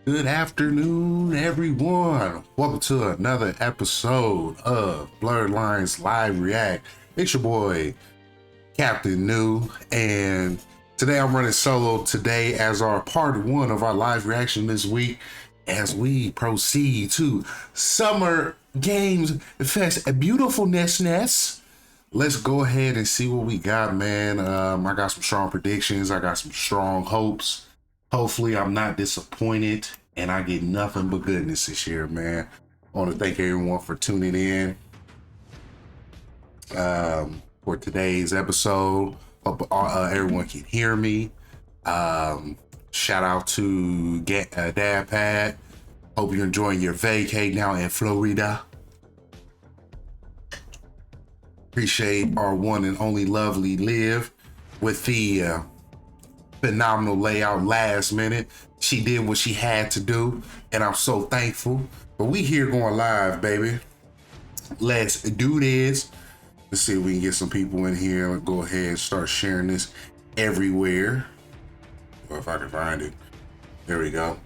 Good afternoon, everyone. Welcome to another episode of Blerd Lines Live React. It's your boy, Captain New, and today I'm running solo today as our part one of our live reaction this week as we proceed to Summer Games Fest Beautifulness. Let's go ahead and see what we got, man. I got some strong predictions. I got some strong hopes. Hopefully I'm not disappointed and I get nothing but goodness this year, man. I want to thank everyone for tuning in for today's episode. Hope everyone can hear me. Shout out to Dad Pad. Hope you're enjoying your vacay now in Florida. Appreciate our one and only lovely Liv with the phenomenal layout last minute. She did what she had to do, and I'm so thankful. But we here going live, baby. Let's do this. Let's see if we can get some people in here. Let's go ahead and start sharing this everywhere. Or if I can find it. There we go.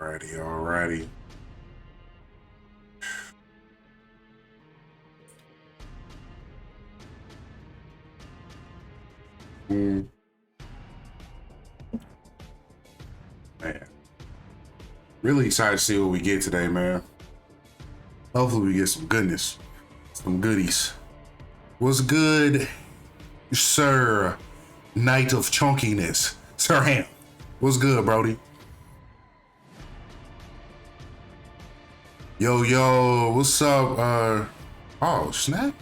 Alrighty. Man. Really excited to see what we get today, man. Hopefully we get some goodness. Some goodies. What's good, Sir Knight of Chunkiness? Sir Ham. What's good, Brody? Yo, what's up? Oh, snap.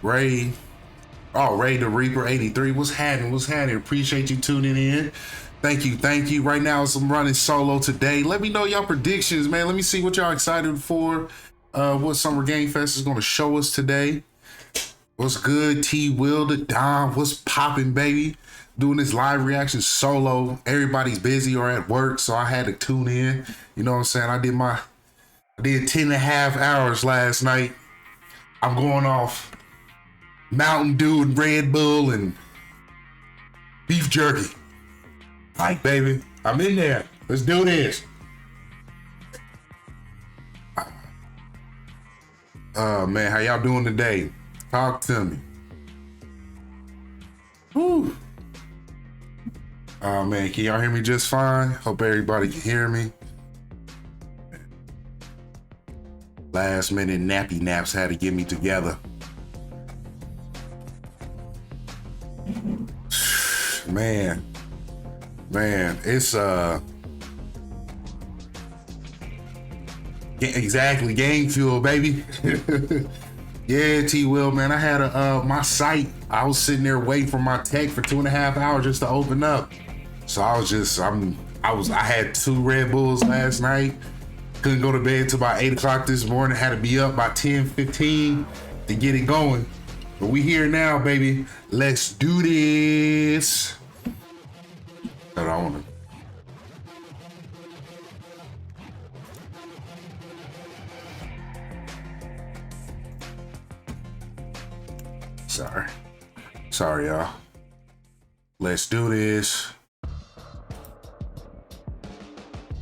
Ray the Reaper 83. What's happening? Appreciate you tuning in. Thank you. Right now, I'm running solo today. Let me know y'all predictions, man. Let me see what y'all excited for. What Summer Game Fest is going to show us today. What's good, T. Will, the Dom? What's popping, baby? Doing this live reaction solo. Everybody's busy or at work, so I had to tune in. You know what I'm saying? I did 10 and a half hours last night. I'm going off Mountain Dew and Red Bull and beef jerky. Like, baby, I'm in there. Let's do this. Man, how y'all doing today? Talk to me. Whew. Oh man, can y'all hear me just fine? Hope everybody can hear me. Last minute nappy naps had to get me together. Man, it's exactly gang fuel, baby. Yeah, T. Will, man. I had my site. I was sitting there waiting for my tech for 2.5 hours just to open up. So I had 2 Red Bulls last night. Couldn't go to bed till about 8 o'clock this morning. Had to be up by 10:15 to get it going. But we here now, baby. Let's do this. Hold on. Sorry, y'all. Let's do this.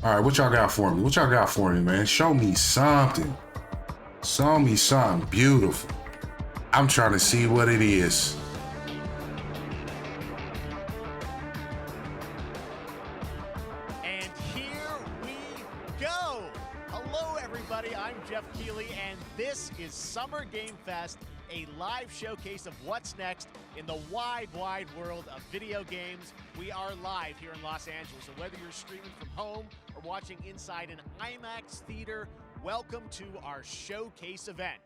All right, what y'all got for me? Man? Show me something. Show me something beautiful. I'm trying to see what it is. And here we go. Hello, everybody. I'm Jeff Keighley, and this is Summer Game Fest, a live showcase of what's next in the wide world of video games. We are live here in Los Angeles, so whether you're streaming from home or watching inside an IMAX theater, welcome to our showcase event.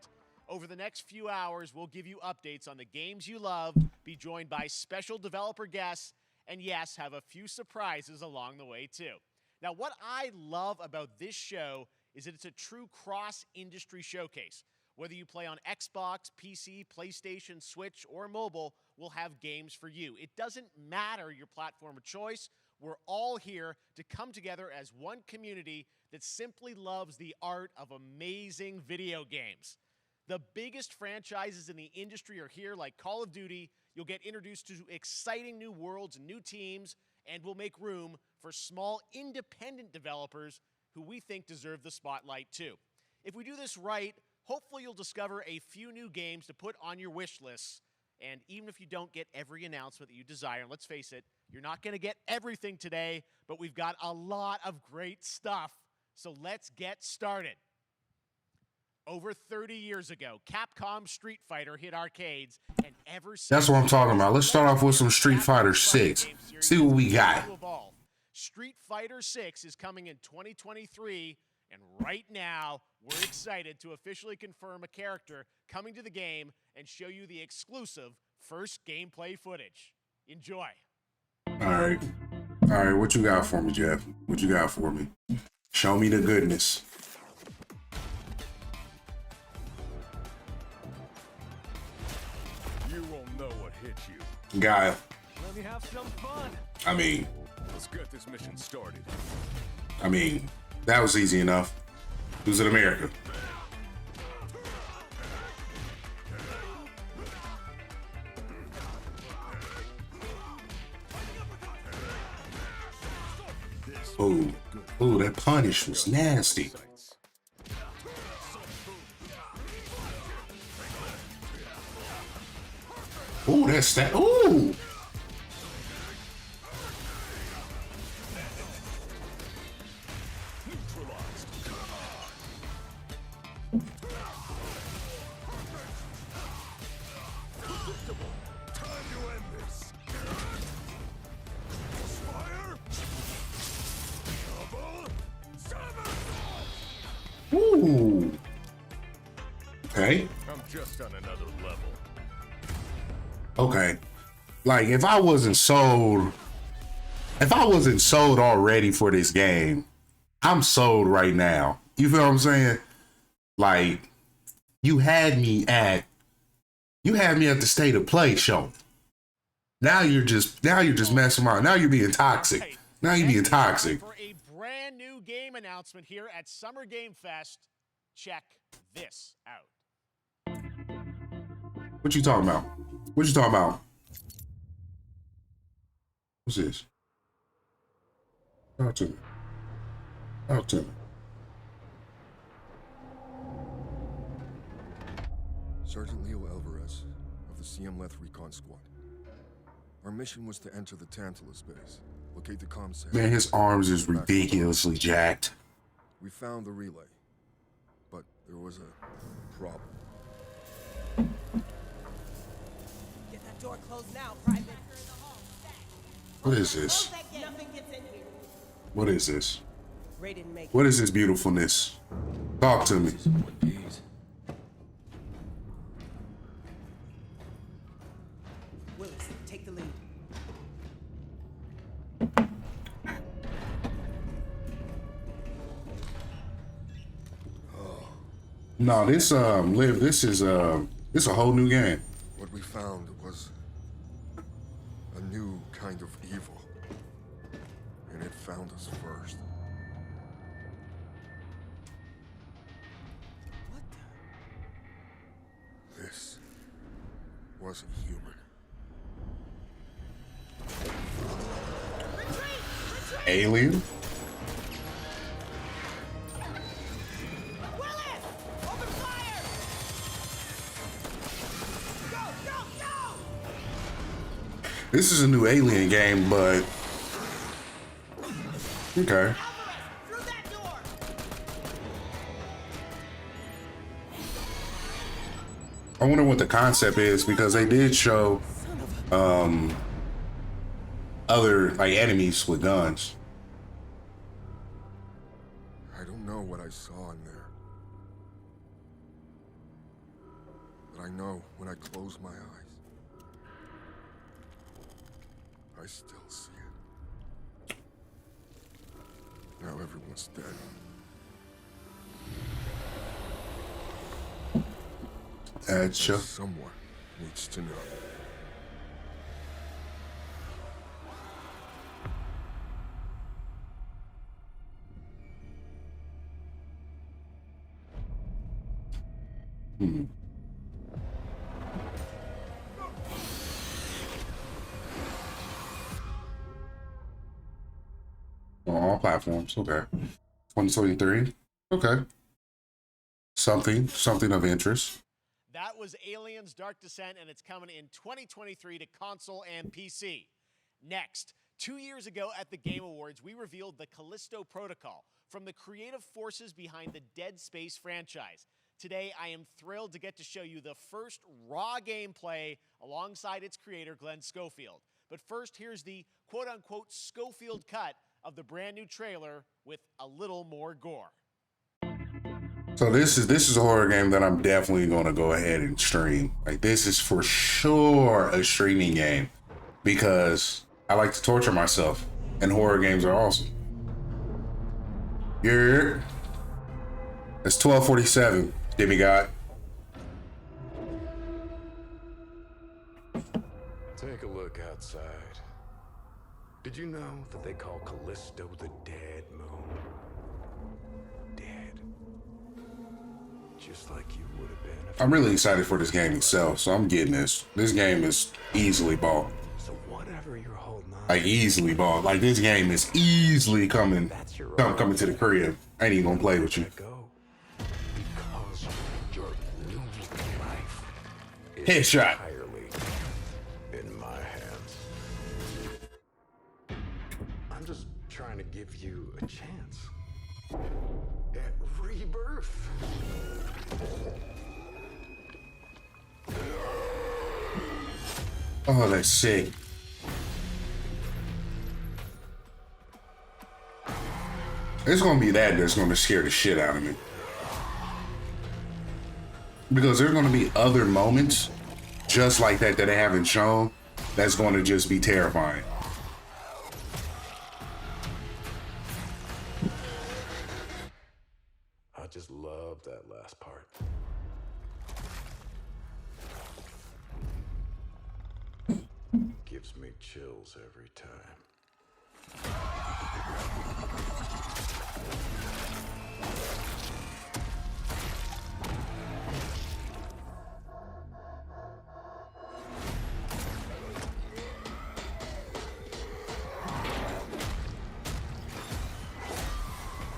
Over the next few hours, we'll give you updates on the games you love, be joined by special developer guests, and yes, have a few surprises along the way too. Now, what I love about this show is that it's a true cross-industry showcase. Whether you play on Xbox, PC, PlayStation, Switch, or mobile, we'll have games for you. It doesn't matter your platform of choice. We're all here to come together as one community that simply loves the art of amazing video games. The biggest franchises in the industry are here, like Call of Duty. You'll get introduced to exciting new worlds and new teams, and we'll make room for small independent developers who we think deserve the spotlight too. If we do this right, hopefully you'll discover a few new games to put on your wish lists. And even if you don't get every announcement that you desire, and let's face it, you're not going to get everything today, but we've got a lot of great stuff. So let's get started. Over 30 years ago, Capcom Street Fighter hit arcades, and ever since... That's what I'm talking about. Let's start off with some Street Fighter 6. See what we got. Street Fighter 6 is coming in 2023, and right now, we're excited to officially confirm a character coming to the game and show you the exclusive first gameplay footage. Enjoy. All right, what you got for me, Jeff? What you got for me? Show me the goodness. You won't know what hit you. Guile. Let me have some fun. I mean, Let's get this mission started. that was easy enough. Who's in America? Ooh, that punish was nasty. Ooh, that's that. Ooh. Ooh. Okay. I'm just on another level. Okay. Like if I wasn't sold already for this game, I'm sold right now. You feel what I'm saying? Like you had me at the state of play show. Now you're just messing around. Now you're being toxic. Now you're being toxic. For a brand new game announcement here at Summer Game Fest, check this out. What you talking about? What you talking about? What's this? Talk to me. Talk to me. Sergeant Leo Alvarez of the CM Leth Recon Squad. Our mission was to enter the Tantalus base, locate the comm center. Man, his arms is ridiculously jacked. We found the relay, but there was a problem. Get that door closed now, Private. What is this? Nothing gets in here. What is this? Ray didn't make What is this beautifulness? Talk to me. Willis, take the lead. No, this Liv, this is a whole new game. What we found was a new kind of evil, and it found us first. What the? This wasn't human. Alien? Willis! Open fire! Go, go, go! This is a new Alien game, but okay. Alvarez, through that door! I wonder what the concept is because they did show other like enemies with guns. I don't know what I saw in there, but I know when I close my eyes, I still see it. Now everyone's dead. Gotcha. Someone needs to know. platforms. Okay. 2023. Okay. Something of interest. That was Aliens Dark Descent, and it's coming in 2023 to console and PC. Next, 2 years ago at the Game Awards, we revealed the Callisto Protocol from the creative forces behind the Dead Space franchise. Today, I am thrilled to get to show you the first raw gameplay alongside its creator, Glenn Schofield. But first, here's the quote-unquote Schofield cut of the brand new trailer with a little more gore. So this is a horror game that I'm definitely going to go ahead and stream. Like, this is for sure a streaming game because I like to torture myself, and horror games are awesome. Yeah, it's 12:47. Demigod. Take a look outside. Did you know that they call Callisto the Dead Moon? Dead. Just like you would have been. I'm really excited for this game itself, so I'm getting this. This game is easily bought. So whatever you're holding on. Like, easily bought. Like, this game is easily coming to the crib. I ain't even gonna play with you. Go. Because your new life is Headshot. entirely in my hands. I'm just trying to give you a chance at rebirth. Oh, that's sick. It's gonna be that's gonna scare the shit out of me. Because there's gonna be other moments just like that they haven't shown that's gonna just be terrifying. I just love that last part. Gives me chills every time.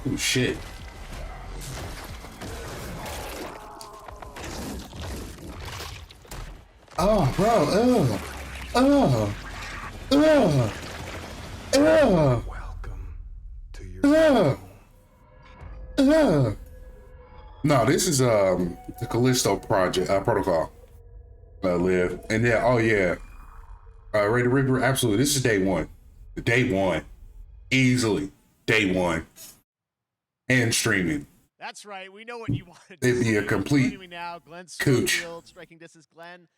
Oh shit. Oh, bro. Welcome to your No, this is the Callisto project protocol. Live. And yeah, oh yeah. Ray the Reaper, absolutely. This is day one. Day one. Easily. Day one. And streaming. That's right. We know what you wanted. It'd be a complete Joining me now, Glenn cooch. Schofield, striking distance. Glenn,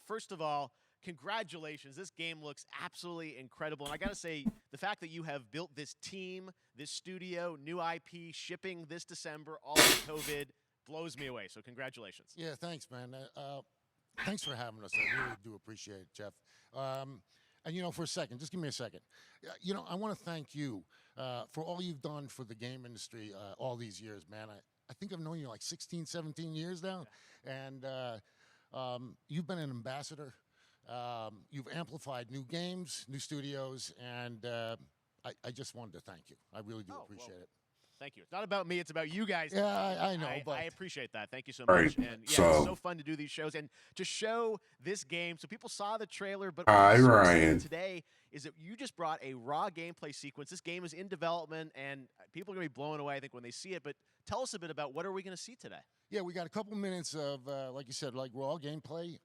first of all, congratulations. This game looks absolutely incredible. And I got to say, the fact that you have built this team, this studio, new IP, shipping this December, all in COVID, blows me away. So congratulations. Yeah, thanks, man. Thanks for having us. I really do appreciate it, Jeff. And, you know, for a second, just give me a second. You know, I want to thank you for all you've done for the game industry all these years, man. I think I've known you like 16, 17 years now. And you've been an ambassador. You've amplified new games, new studios, and I just wanted to thank you. I really do appreciate it. Thank you. It's not about me. It's about you guys. Yeah, I know. But I appreciate that. Thank you so Right. much. And yeah, So- it's so fun to do these shows and to show this game. So people saw the trailer, but Hi, what's so Ryan. exciting today is that you just brought a raw gameplay sequence. This game is in development, and people are going to be blown away, I think, when they see it. But tell us a bit about what are we going to see today? yeah, we got a couple minutes of, like you said, like raw gameplay.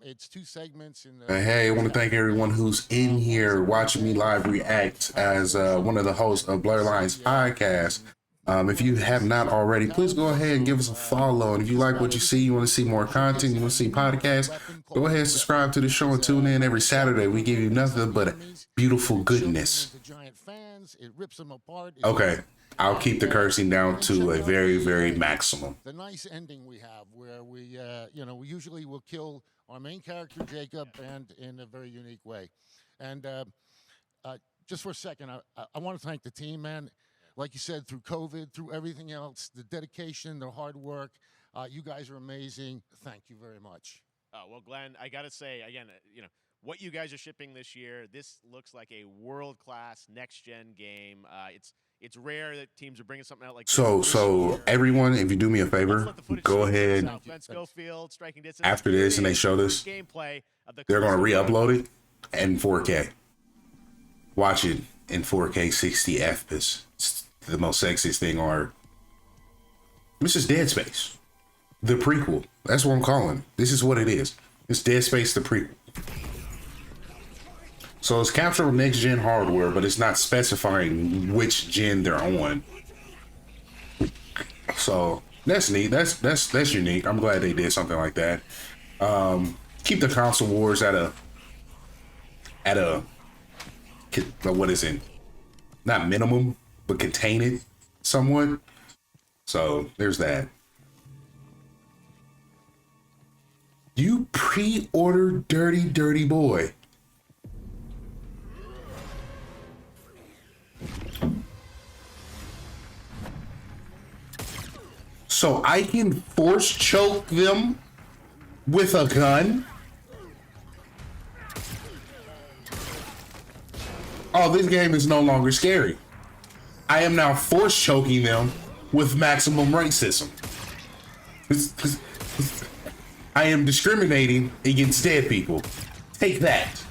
It's 2 segments in the. Hey, I want to thank everyone who's in here watching me live react as one of the hosts of Blerd Lines Podcast. If you have not already, please go ahead and give us a follow. And if you like what you see, you want to see more content, you want to see podcasts, go ahead and subscribe to the show and tune in every Saturday. We give you nothing but beautiful goodness. It rips them apart. Okay, I'll keep the cursing down to a very, very maximum. The nice ending we have where we, you know, we usually will kill our main character, Jacob, and in a very unique way. And just for a second, I want to thank the team, man. Like you said, through COVID, through everything else, the dedication, the hard work, you guys are amazing. Thank you very much. Well, Glenn, I got to say, again, you know, what you guys are shipping this year, this looks like a world-class next-gen game. It's rare that teams are bringing something out like this So this year. everyone, if you do me a Let's favor, let the footage go show ahead Southland Schofield, striking distance. after Here this it and they is, show the this. first gameplay of the They're gonna Callisto re-upload it in 4K. Watch it in 4K 60 FPS. It's the most sexiest thing on earth. This is Dead Space, the prequel. That's what I'm calling it. This is what it is. It's Dead Space, the prequel. So it's captured on next gen hardware, but it's not specifying which gen they're on. So that's neat. That's unique. I'm glad they did something like that. Keep the console wars at a what is it? Not minimum, but contain it somewhat. So there's that. You pre-ordered Dirty Dirty Boy. So I can force choke them with a gun? Oh, this game is no longer scary. I am now force choking them with maximum racism. I am discriminating against dead people. Take that.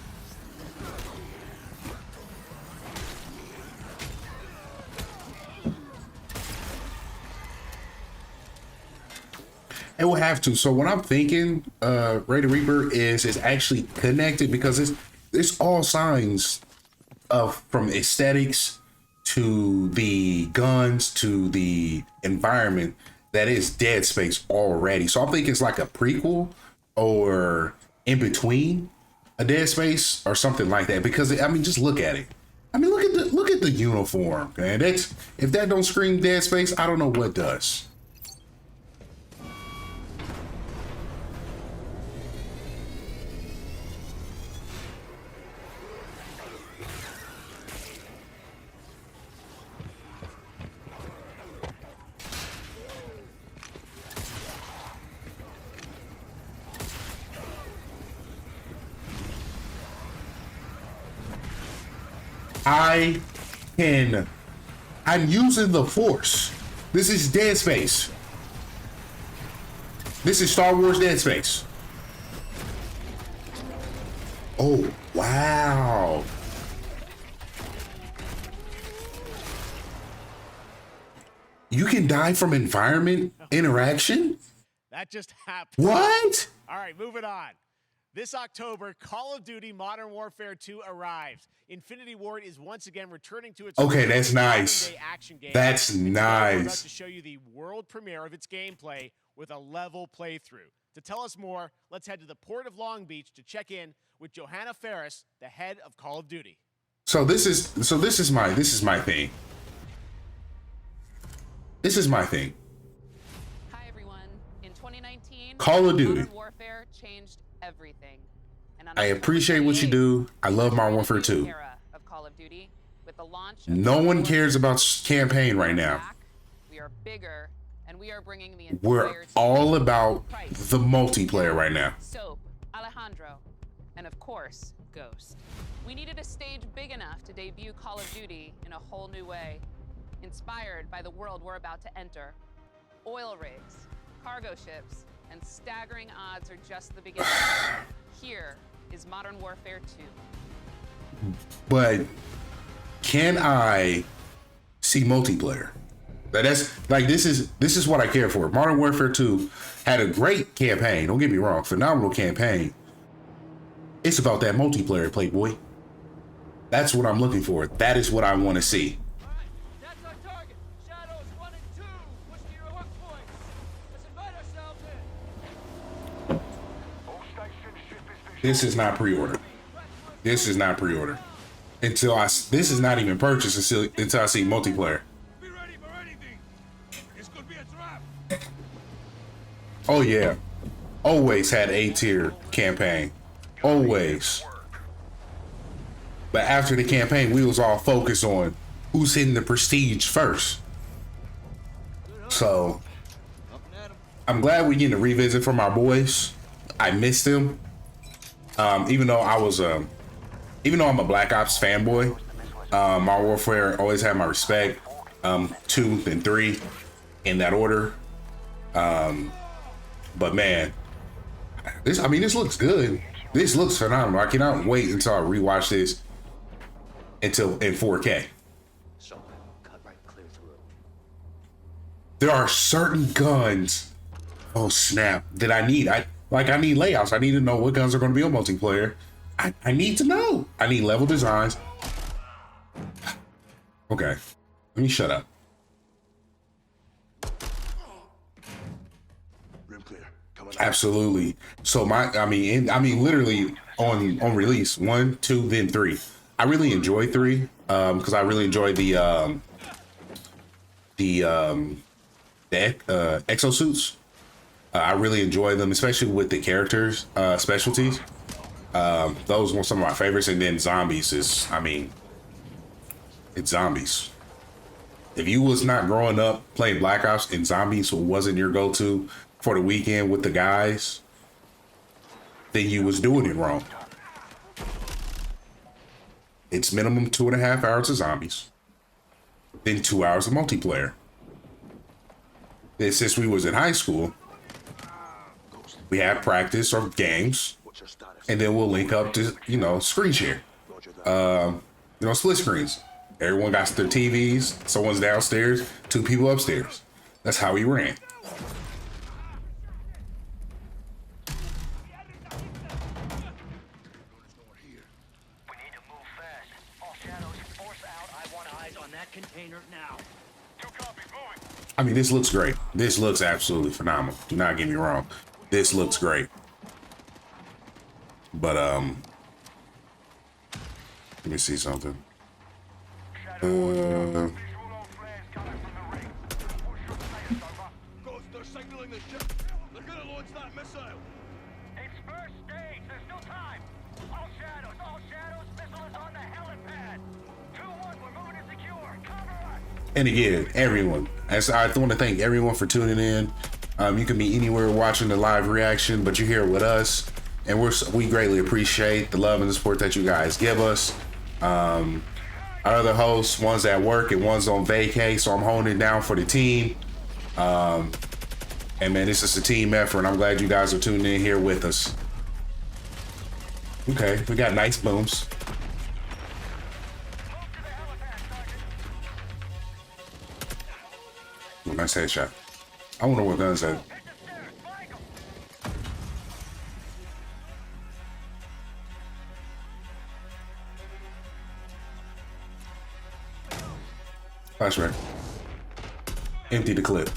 It will have to. So what I'm thinking, Ray the Reaper is actually connected because it's all signs of from aesthetics to the guns to the environment that is Dead Space already. So I think it's like a prequel or in between a Dead Space or something like that. Because I mean, just look at it. I mean, look at the uniform, man. That's if that don't scream Dead Space, I don't know what does. I'm using the Force. This is Dead Space. This is Star Wars Dead Space. Oh, wow. You can die from environment interaction? That just happened. What? All right, moving on. This October, Call of Duty Modern Warfare 2 arrives. Infinity Ward is once again returning to its Okay, that's nice. modern-day action game. That's And today we're about nice. to show you the world premiere of its gameplay with a level playthrough. To tell us more, let's head to the port of Long Beach to check in with Johanna Ferris, the head of Call of Duty. So this is my thing. This is my thing. Hi everyone. In 2019, Call of Duty. Modern Warfare changed everything. And on I October appreciate what you 28th, do. I love we Modern started a Warfare new 2. era of Call of Duty with the launch of No Modern one Warfare cares 2. about campaign right now. Back, we are bigger, and we are bringing the We're entire team. all about Price, the multiplayer right now. Soap, Alejandro, and of course, Ghost. We needed a stage big enough to debut Call of Duty in a whole new way, inspired by the world we're about to enter. Oil rigs, cargo ships, and staggering odds are just the beginning. Here is Modern Warfare 2. But can I see multiplayer? That's like this is what I care for. Modern Warfare 2 had a great campaign. Don't get me wrong, phenomenal campaign. It's about that multiplayer, Playboy. That's what I'm looking for. That is what I want to see. That's our target. Shadows 1 and 2. Push to your hook points. Let's invite ourselves in. This is not pre-order. This is not pre-order. This is not even purchased until I see multiplayer. Be ready for anything. This could be a trap. Oh yeah, always had A-tier campaign, always. But after the campaign, we was all focused on who's hitting the prestige first. So I'm glad we getting a revisit from our boys. I missed them. Even though I'm a Black Ops fanboy, Modern Warfare always had my respect. 2, then 3, in that order. But man, this looks good. This looks phenomenal. I cannot wait until I rewatch this in 4K. So, cut right clear through. There are certain guns, oh snap, that I need. I need layouts. I need to know what guns are going to be on multiplayer. I need to know. I need level designs. Okay, let me shut up. Room clear. Come on. Absolutely. So literally on release 1, 2, then 3. I really enjoy 3 because I really enjoy the exosuits. I really enjoy them, especially with the characters specialties. Those were some of my favorites. And then zombies is, it's zombies. If you was not growing up playing Black Ops and zombies wasn't your go-to for the weekend with the guys, then you was doing it wrong. It's minimum 2.5 hours of zombies, then 2 hours of multiplayer. And since we was in high school, we had practice or games, and then we'll link up to, screen share. Split screens. Everyone got their TVs, someone's downstairs, 2 people upstairs. That's how we ran. Container now. 2 copies, moving. This looks great. This looks absolutely phenomenal. Do not get me wrong. This looks great. But let me see something. Ghosts are signaling the ship. They're gonna launch that missile. It's first stage. There's no time. All shadows. Missile is on the helipad. 2-1. We're moving to secure. Cover us. And again, everyone, I want to thank everyone for tuning in. You can be anywhere watching the live reaction, but you're here with us, and we greatly appreciate the love and the support that you guys give us. Our other hosts, one's at work and one's on vacay, so I'm holding it down for the team. And man, this is a team effort, and I'm glad you guys are tuning in here with us. Okay, we got nice booms. Nice headshot. I wonder what guns that. Flashback. Empty the clip.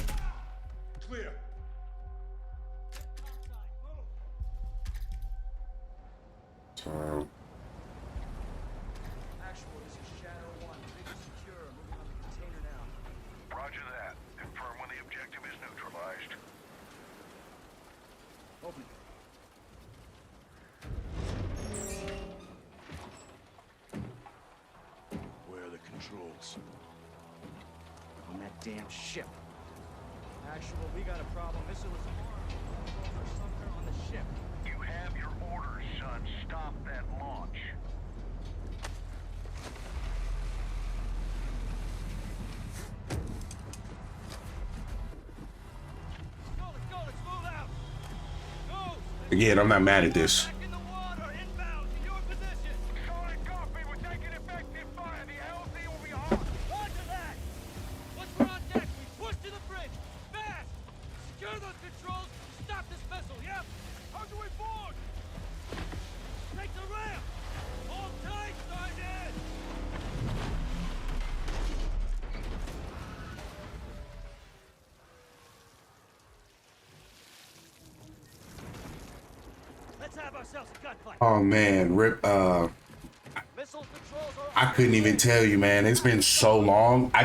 Clear. So. Actual, this is Shadow 1. Big secure. Moving on the container now. Roger that. Confirm when the objective is neutralized. Open. Where are the controls? On that damn ship. Actual, we got a problem. Missile is armed. Over somewhere on the ship. You have your orders, son. Stop that launch. Let's move out. Go. Again, I'm not mad at this. Back in the water. Inbound to your position. Solid copy. We're taking effective fire. The LZ will be hot. Roger that. Once we're on deck, we push to the bridge. Fast. Secure those controls. Stop this missile. Yep. How do we board? Take the ramp. Hold tight, Sergeant. Let's have ourselves a gunfight. Oh man, Rip. Missile controls are I couldn't even tell you, man. It's been so long. I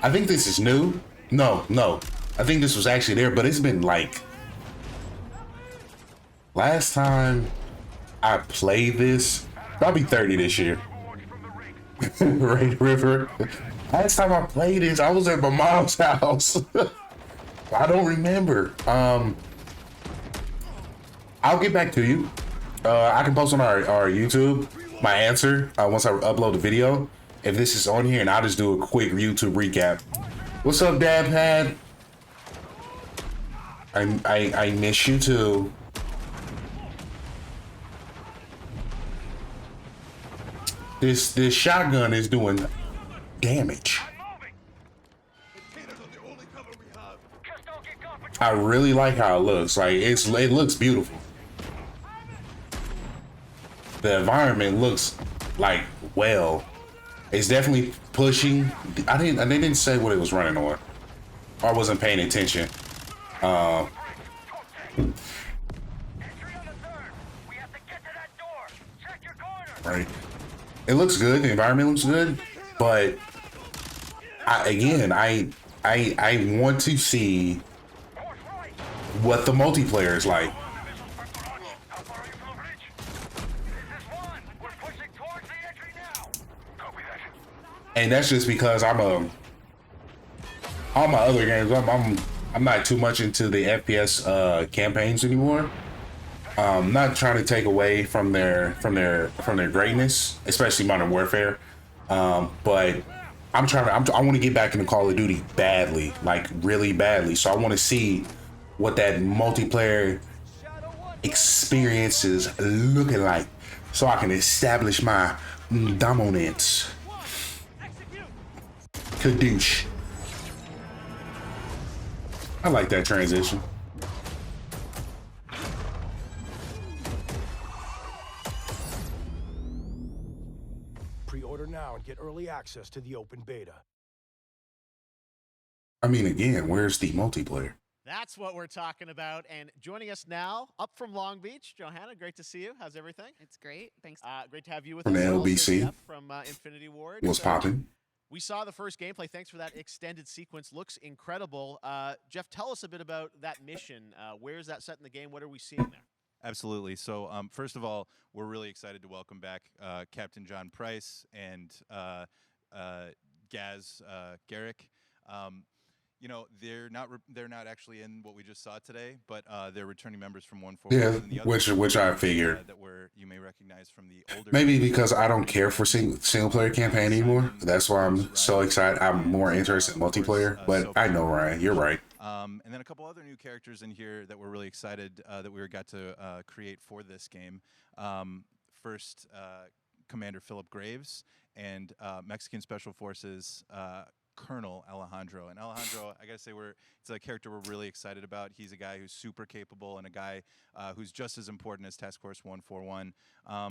think this is new. No. I think this was actually there, but it's been like last time I played this. I'll be 30 this year. Raid River. Last time I played this, I was at my mom's house. I don't remember. I'll get back to you. I can post on our YouTube my answer once I upload the video, if this is on here, and I'll just do a quick YouTube recap. What's up, Dad Pad? I miss you too. This shotgun is doing damage. I really like how it looks. Like it looks beautiful. The environment looks like it's definitely pushing. They didn't say what it was running on. I wasn't paying attention. Right. It looks good. The environment looks good, but I want to see what the multiplayer is like. And that's just because all my other games, I'm not too much into the FPS campaigns anymore. Not trying to take away from their greatness, especially Modern Warfare. But I want to get back into Call of Duty badly, like really badly. So I want to see what that multiplayer experience is looking like, so I can establish my dominance. Kadoosh. I like that transition. Pre-order now and get early access to the open beta. I mean, again, where's the multiplayer? That's what we're talking about. And joining us now, up from Long Beach, Johanna, great to see you. How's everything? It's great. Thanks. Great to have you with From us. the Also, LBC. Jeff from Infinity Ward. What's popping? We saw the first gameplay. Thanks for that extended sequence. Looks incredible. Jeff, tell us a bit about that mission. Where is that set in the game? What are we seeing there? Absolutely. So, first of all, we're really excited to welcome back Captain John Price and Gaz Garrick. You know, they're not actually in what we just saw today, but they're returning members from 141. Yeah, which I figured. That you may recognize from the older. Maybe because I don't care for single player campaign anymore. That's why I'm so excited. I'm more interested in multiplayer. But I know, Ryan, you're right. And then a couple other new characters in here that we're really excited that we got to create for this game. First, Commander Philip Graves and Mexican Special Forces Colonel Alejandro. And Alejandro, I gotta say, it's a character we're really excited about. He's a guy who's super capable and a guy who's just as important as Task Force 141.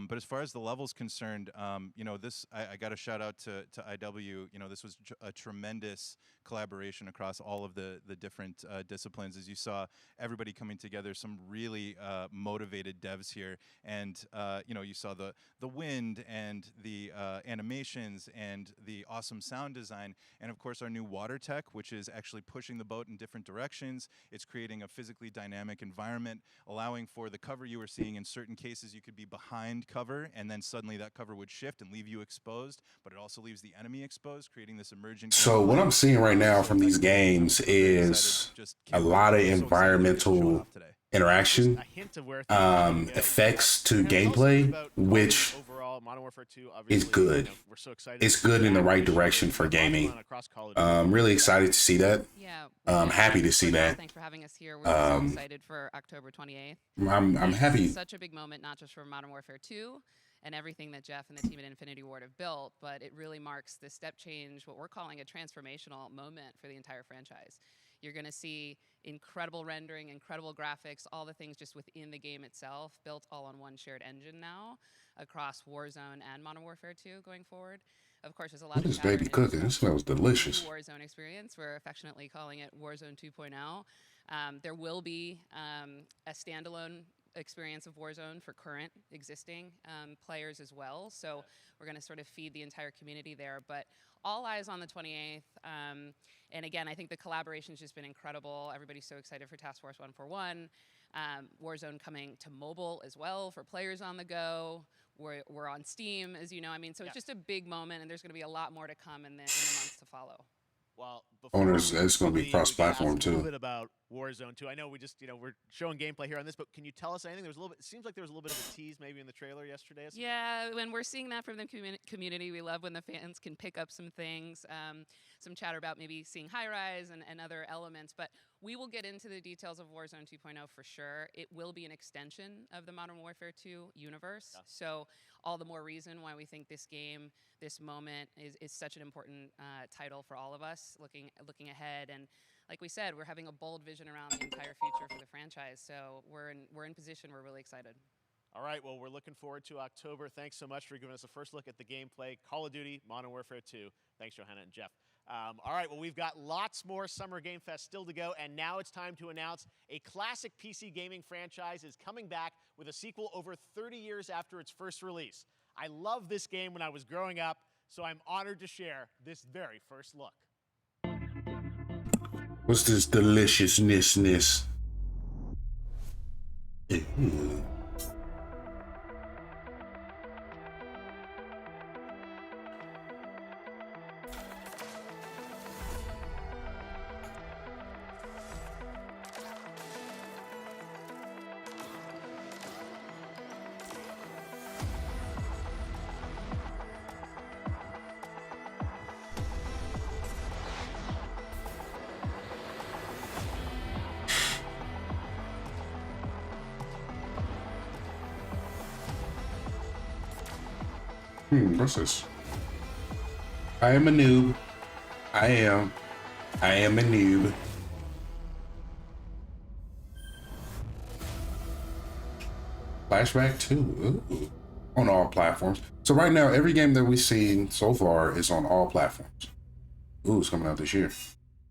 But as far as the level's concerned, you know, I got a shout out to IW. You know, this was a tremendous collaboration across all of the different disciplines. As you saw, everybody coming together, some really motivated devs here. And, you know, you saw the wind and the animations and the awesome sound design. And of course, our new water tech, which is actually pushing the boat in different directions. It's creating a physically dynamic environment, allowing for the cover you were seeing. In certain cases, you could be behind cover, and then suddenly that cover would shift and leave you exposed, but it also leaves the enemy exposed, creating this emergent. So what I'm seeing right now from these games is a lot of environmental interaction, effects to gameplay, which is good. It's good in the right direction for gaming. Really excited to see that. Yeah. Happy to see that. Thanks for having us here. We're so excited for October 28th. I'm happy. It's such a big moment, not just for Modern Warfare 2 and everything that Jeff and the team at Infinity Ward have built, but it really marks the step change, what we're calling a transformational moment for the entire franchise. You're going to see incredible rendering, incredible graphics, all the things just within the game itself, built all on one shared engine now across Warzone and Modern Warfare 2 going forward. Of course, there's a lot What of is baby cooking? It smells delicious. Warzone experience. We're affectionately calling it Warzone 2.0. There will be a standalone experience of Warzone for current existing players as well. So we're going to sort of feed the entire community there. But all eyes on the 28th. And again, I think the collaboration's just been incredible. Everybody's so excited for Task Force 141. Warzone coming to mobile as well for players on the go. We're on Steam, as you know. I mean, so it's just a big moment, and there's going to be a lot more to come in the months to follow. Well, it's going to be cross-platform too. A little bit about Warzone 2? I know we just, we're showing gameplay here on this, but can you tell us anything? It seems like there was a little bit of a tease maybe in the trailer yesterday. Yeah, when we're seeing that from the community, we love when the fans can pick up some things, some chatter about maybe seeing high rise and other elements. But we will get into the details of Warzone 2.0 for sure. It will be an extension of the Modern Warfare 2 universe. Yeah. So all the more reason why we think this game, this moment is such an important title for all of us looking ahead. And like we said, we're having a bold vision around the entire future for the franchise. So we're in position. We're really excited. All right, well, we're looking forward to October. Thanks so much for giving us a first look at the gameplay. Call of Duty, Modern Warfare 2. Thanks, Johanna and Jeff. All right, well, we've got lots more Summer Game Fest still to go, and now it's time to announce a classic PC gaming franchise is coming back with a sequel over 30 years after its first release. I loved this game when I was growing up, so I'm honored to share this very first look. What's this deliciousness? What's this? I am a noob. I am a noob. Flashback 2. Ooh. On all platforms. So right now, every game that we've seen so far is on all platforms. Ooh, it's coming out this year.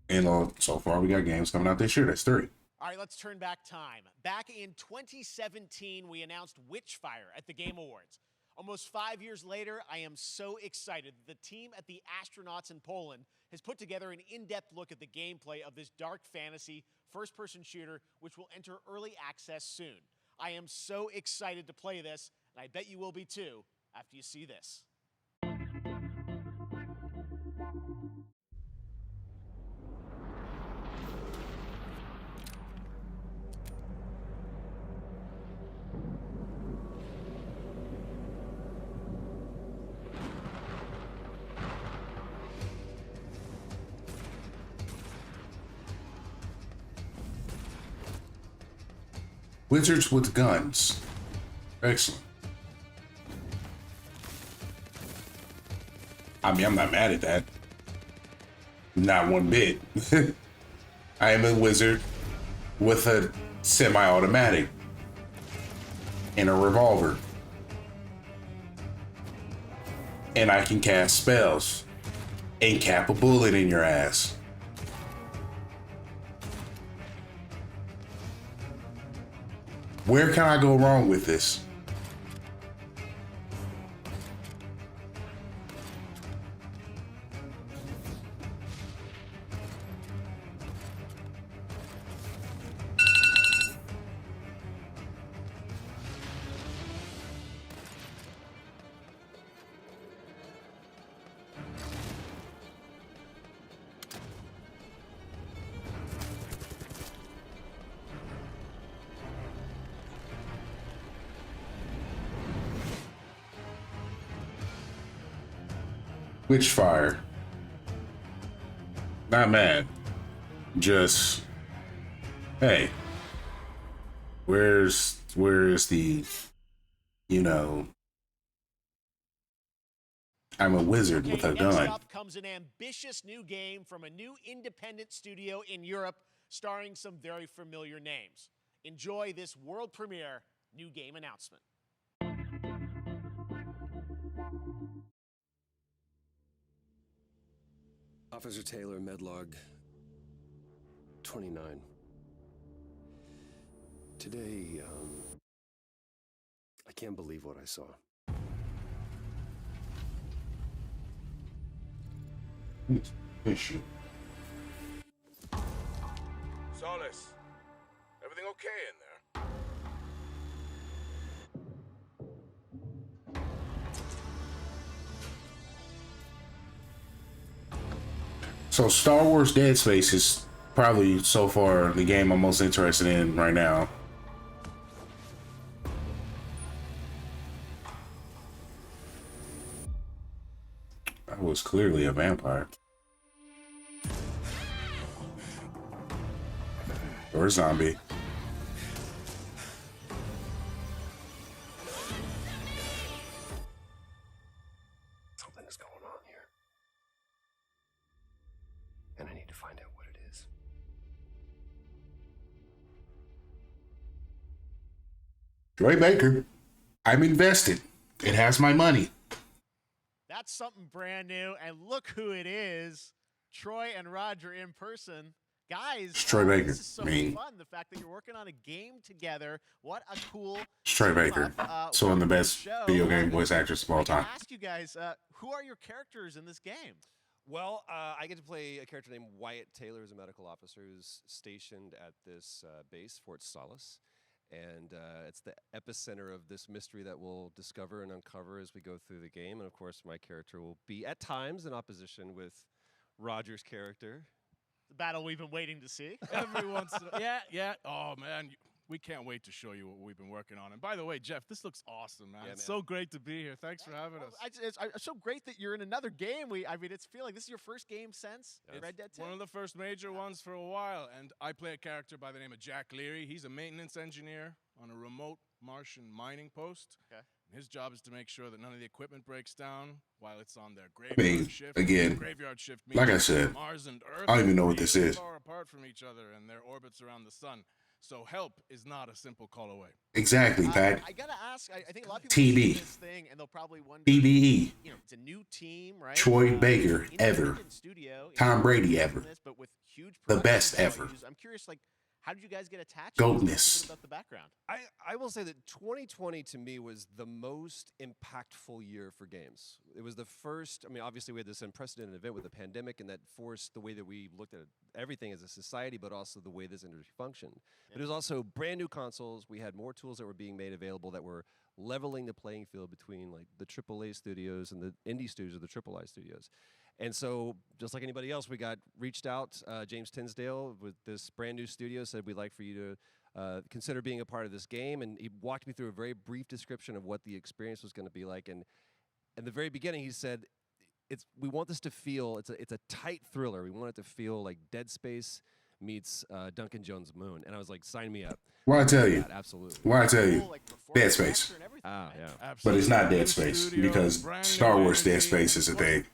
And so far, we got games coming out this year. That's 3. All right, let's turn back time. Back in 2017, we announced Witchfire at the Game Awards. Almost 5 years later, I am so excited that the team at the Astronauts in Poland has put together an in-depth look at the gameplay of this dark fantasy first-person shooter, which will enter early access soon. I am so excited to play this, and I bet you will be too after you see this. Wizards with guns. Excellent. I mean, I'm not mad at that. Not one bit. I am a wizard with a semi-automatic and a revolver. And I can cast spells and cap a bullet in your ass. Where can I go wrong with this? Witchfire. Not mad. Just, hey, where's the, I'm a wizard with a gun. Next up comes an ambitious new game from a new independent studio in Europe, starring some very familiar names. Enjoy this world premiere new game announcement. Officer Taylor, Medlog 29. Today, I can't believe what I saw. Issue. Solace, everything okay in there? So Star Wars Dead Space is probably so far the game I'm most interested in right now. I was clearly a vampire. Or a zombie. Something's going on here. And I need to find out what it is. Troy Baker. I'm invested. It has my money. That's something brand new. And look who it is. Troy and Roger in person. Guys, It's Troy Baker. This is so I mean, fun. The fact that you're working on a game together. What a cool it's Troy Baker. So one of the best video game voice actors of all time. I ask you guys, who are your characters in this game? Well, I get to play a character named Wyatt Taylor, who's a medical officer who's stationed at this base, Fort Solace. And it's the epicenter of this mystery that we'll discover and uncover as we go through the game. And of course, my character will be at times in opposition with Roger's character. The battle we've been waiting to see. Every once in a yeah. Oh, man. We can't wait to show you what we've been working on. And by the way, Jeff, this looks awesome, man. Yeah, It's man. so great to be here. Thanks for having us. It's so great that you're in another game. I mean, it's feeling like this is your first game since Red Dead 2. One of the first major ones for a while. And I play a character by the name of Jack Leary. He's a maintenance engineer on a remote Martian mining post. Okay. His job is to make sure that none of the equipment breaks down while it's on their I graveyard mean, shift. again, Graveyard shift like I means said, Mars and Earth I don't even know are what this really is. far apart from each other and their orbits around the sun. So help is not a simple call away. Exactly, Pat. I gotta ask. I think a lot of people TB. see this thing and they'll probably wonder. TBE. You know, it's a new team, right? Troy Baker, ever. independent studio, Tom Brady, ever. But with huge The production best ever. values. I'm curious, like, how did you guys get attached? to this? Goatness. Tell us a bit about the background. I will say that 2020 to me was the most impactful year for games. It was the first, I mean, obviously we had this unprecedented event with the pandemic and that forced the way that we looked at everything as a society, but also the way this industry functioned. But it was also brand new consoles. We had more tools that were being made available that were leveling the playing field between like the AAA studios and the indie studios or the AAA studios. And so, just like anybody else, we got reached out. James Tinsdale with this brand new studio said, we'd like for you to consider being a part of this game. And he walked me through a very brief description of what the experience was going to be like. And in the very beginning, he said, we want this to feel, it's a tight thriller. We want it to feel like Dead Space meets Duncan Jones' Moon. And I was like, sign me up. Why I tell you? Absolutely. Why I tell you? Dead Space. Ah, yeah. Absolutely. But it's not Dead New Space studio, because brand Star new Wars Dead energy, Space is a and thing.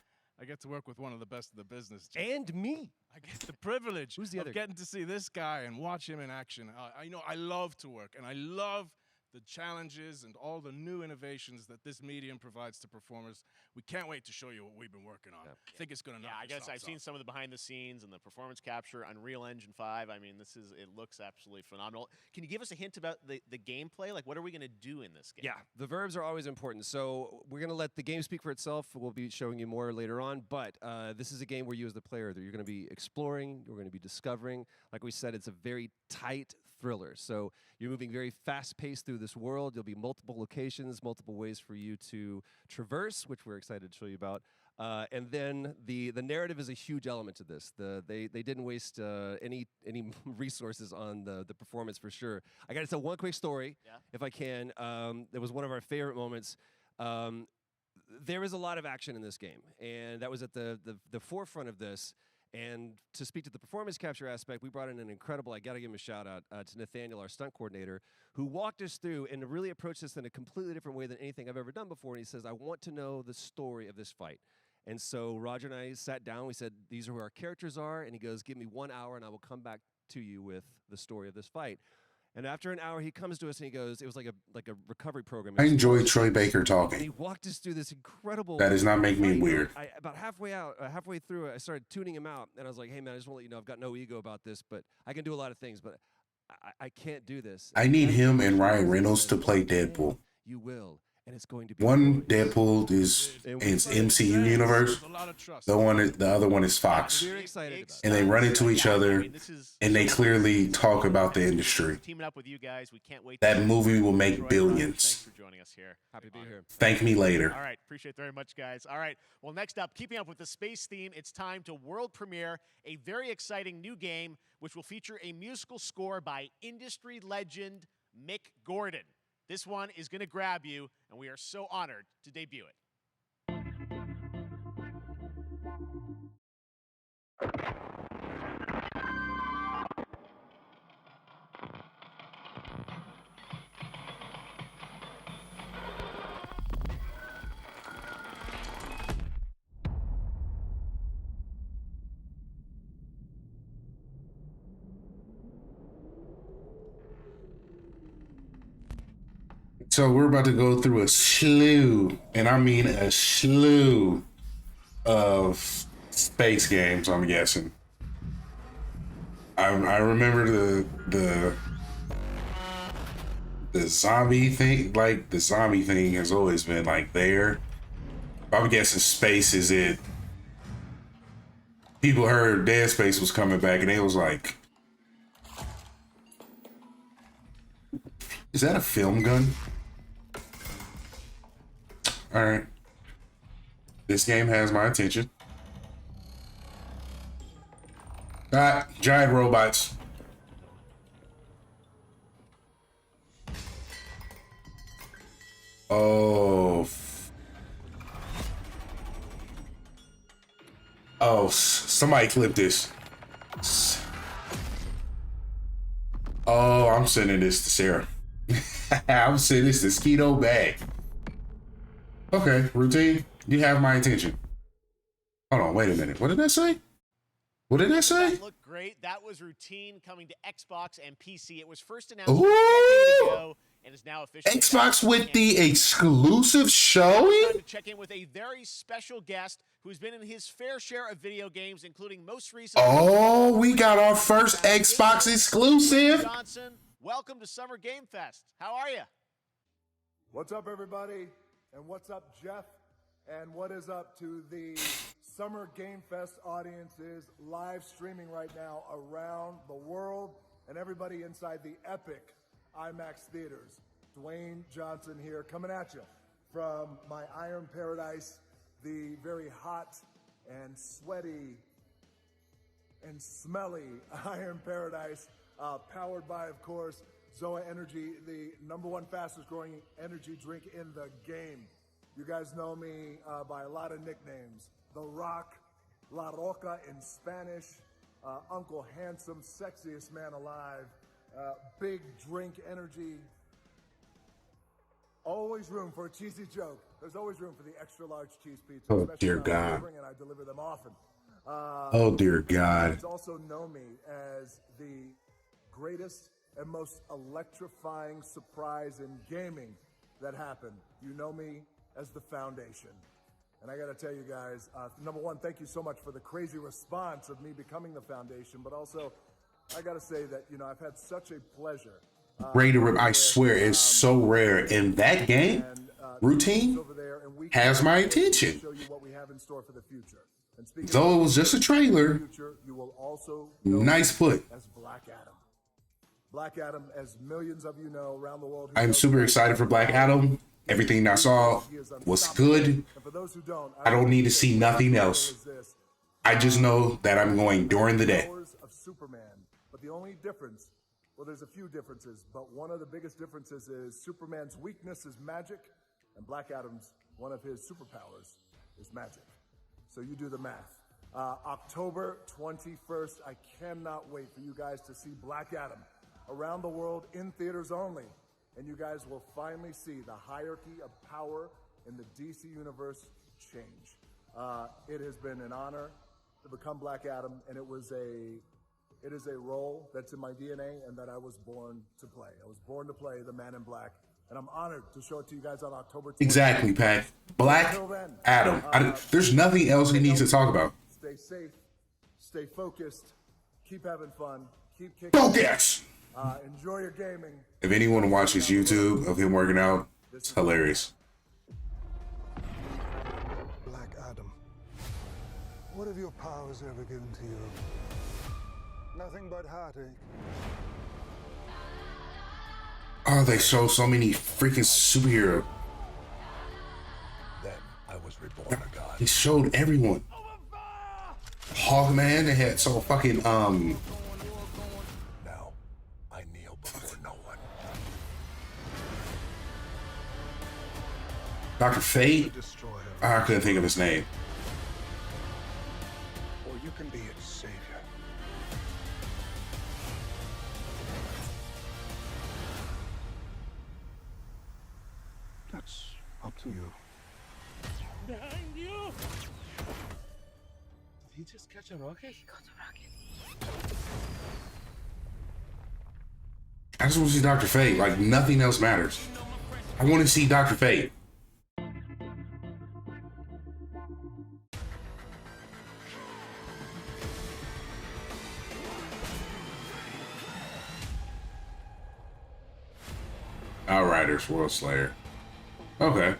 I get to work with one of the best in the business. And me. I get the privilege Who's the of other getting to see this guy and watch him in action. I love to work, and I love the challenges and all the new innovations that this medium provides to performers. We can't wait to show you what we've been working on. I think it's going to knock Yeah, I your guess I've socks seen off. some of the behind the scenes and the performance capture, Unreal Engine 5. I mean, it looks absolutely phenomenal. Can you give us a hint about the gameplay? Like, what are we going to do in this game? Yeah, the verbs are always important. So we're going to let the game speak for itself. We'll be showing you more later on. But this is a game where you as the player, you're going to be exploring, you're going to be discovering. Like we said, it's a very tight thriller. So you're moving very fast-paced through this world. There'll be multiple locations, multiple ways for you to traverse, which we're excited to show you about. And then the narrative is a huge element to this. They didn't waste any resources on the performance for sure. I got to tell one quick story, if I can. It was one of our favorite moments. There is a lot of action in this game, and that was at the forefront of this. And to speak to the performance capture aspect, we brought in an incredible, I got to give him a shout out to Nathaniel, our stunt coordinator, who walked us through and really approached this in a completely different way than anything I've ever done before. And he says, I want to know the story of this fight. And so Roger and I sat down. We said, these are who our characters are. And he goes, give me 1 hour and I will come back to you with the story of this fight. And after an hour, he comes to us and he goes, it was like a recovery program. I enjoy Troy Baker And he talking. walked us through this incredible. That does not make me fight. weird. About halfway through, I started tuning him out, and I was like, "Hey man, I just want to let you know I've got no ego about this, but I can do a lot of things, but I can't do this." I need him and Ryan Reynolds to play Deadpool. You will, And it's going to be One Deadpool is its MCU universe. The other one is Fox. We're excited about it. And they run into each other, and they clearly talk about the industry. Teaming up with you guys, we can't wait. That movie will make Thanks billions. for joining us here. Happy to be here. Thank me later. All right, appreciate it very much, guys. All right, well, next up, keeping up with the space theme, it's time to world premiere a very exciting new game, which will feature a musical score by industry legend Mick Gordon. This one is going to grab you, and we are so honored to debut it. So we're about to go through a slew, and I mean a slew of space games, I'm guessing. I remember the zombie thing, like the zombie thing has always been like there. I'm guessing space is it. People heard Dead Space was coming back, and they was like, is that a film gun? All right. This game has my attention. Giant robots. Oh. Somebody clip this. Oh, I'm sending this to Sarah. I'm sending this to Skeeto Bag. Okay, routine. You have my attention. Hold on, wait a minute. What did that say? What did that say? That looked great. That was Routine coming to Xbox and PC. It was first announced a Ooh! decade ago and is now officially Xbox with the exclusive showing? Time to check in with a very special guest who's been in his fair share of video games, including most recently. Oh, we got our first Xbox exclusive. Johnson, welcome to Summer Game Fest. How are you? What's up, everybody? And what's up, Jeff? And what is up to the Summer Game Fest audiences live streaming right now around the world and everybody inside the epic IMAX theaters. Dwayne Johnson here, coming at you from my Iron Paradise, the very hot and sweaty and smelly Iron Paradise, powered by, of course, Zoa Energy, the #1 fastest growing energy drink in the game. You guys know me by a lot of nicknames. The Rock, La Roca in Spanish, Uncle Handsome, sexiest man alive, big drink energy. Always room for a cheesy joke. There's always room for the extra large cheese pizza. Oh, dear God. And I deliver them often. Oh, dear God. You guys also know me as the greatest and most electrifying surprise in gaming that happened. You know me as the Foundation. And I got to tell you guys, #1, thank you so much for the crazy response of me becoming the Foundation. But also, I got to say that, you know, I've had such a pleasure. Ready to rip, I swear, it's so rare. In that game, Routine has my attention. Show you what we have in store for the future. And Though it was just a trailer, you will also nice put. As Black Adam. Black Adam, as millions of you know around the world. I'm super excited for Black Adam. Everything I saw was good. I don't need to see nothing else. I just know that I'm going during the day. Of Superman, but the only difference, well, there's a few differences, but one of the biggest differences is Superman's weakness is magic, and Black Adam's one of his superpowers is magic. So you do the math. October 21st, I cannot wait for you guys to see Black Adam around the world in theaters only. And you guys will finally see the hierarchy of power in the DC universe change. It has been an honor to become Black Adam, and it is a role that's in my DNA and that I was born to play. I was born to play the Man in Black, and I'm honored to show it to you guys on October 20th. Exactly, Pat. Black Adam. There's nothing else he needs to talk about. Stay safe, stay focused, keep having fun, keep kicking. Focus! Enjoy your gaming. If anyone watches YouTube of him working out, it's hilarious. Adam, what have your powers ever given to you? Nothing but heartache. Oh, they show so many freaking superhero. Then I was reborn a god. They showed everyone. Hawkman, they had so fucking Now I kneel before no one. Dr. Fate. I couldn't think of his name. Or you can be its savior. That's up to you. Behind you! Did he just catch a rocket? He caught a rocket. I just want to see Dr. Fate. Like, nothing else matters. I want to see Dr. Fate. Outriders, World Slayer. Okay.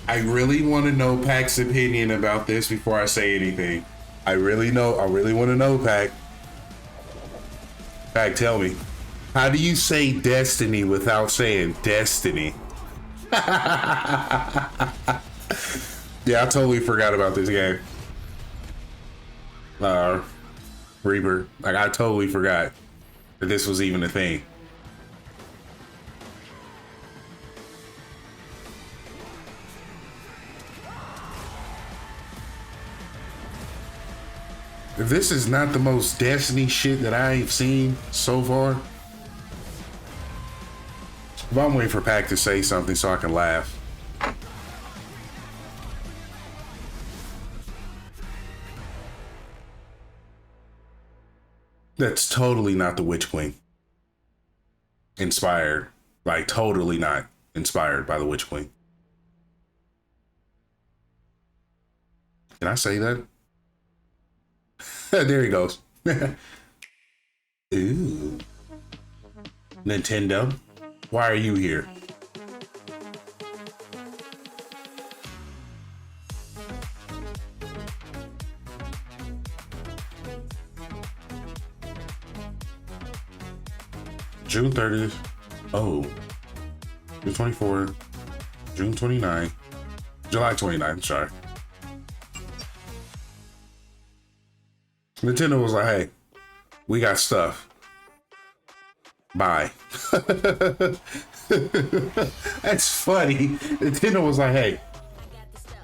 I really want to know Pac's opinion about this before I say anything. I really want to know, Pac. Pac, tell me. How do you say destiny without saying destiny? Yeah, I totally forgot about this game. Reaper. Like, I totally forgot that this was even a thing. If this is not the most Destiny shit that I've seen so far, but I'm waiting for Pac to say something so I can laugh. That's totally not the Witch Queen. Inspired. Like, totally not inspired by the Witch Queen. Can I say that? There he goes. Ooh. Nintendo, why are you here? June 30th. Oh. June 24th. June 29th. July 29th, sorry. Nintendo was like, hey, we got stuff. Bye. That's funny. Nintendo was like, hey,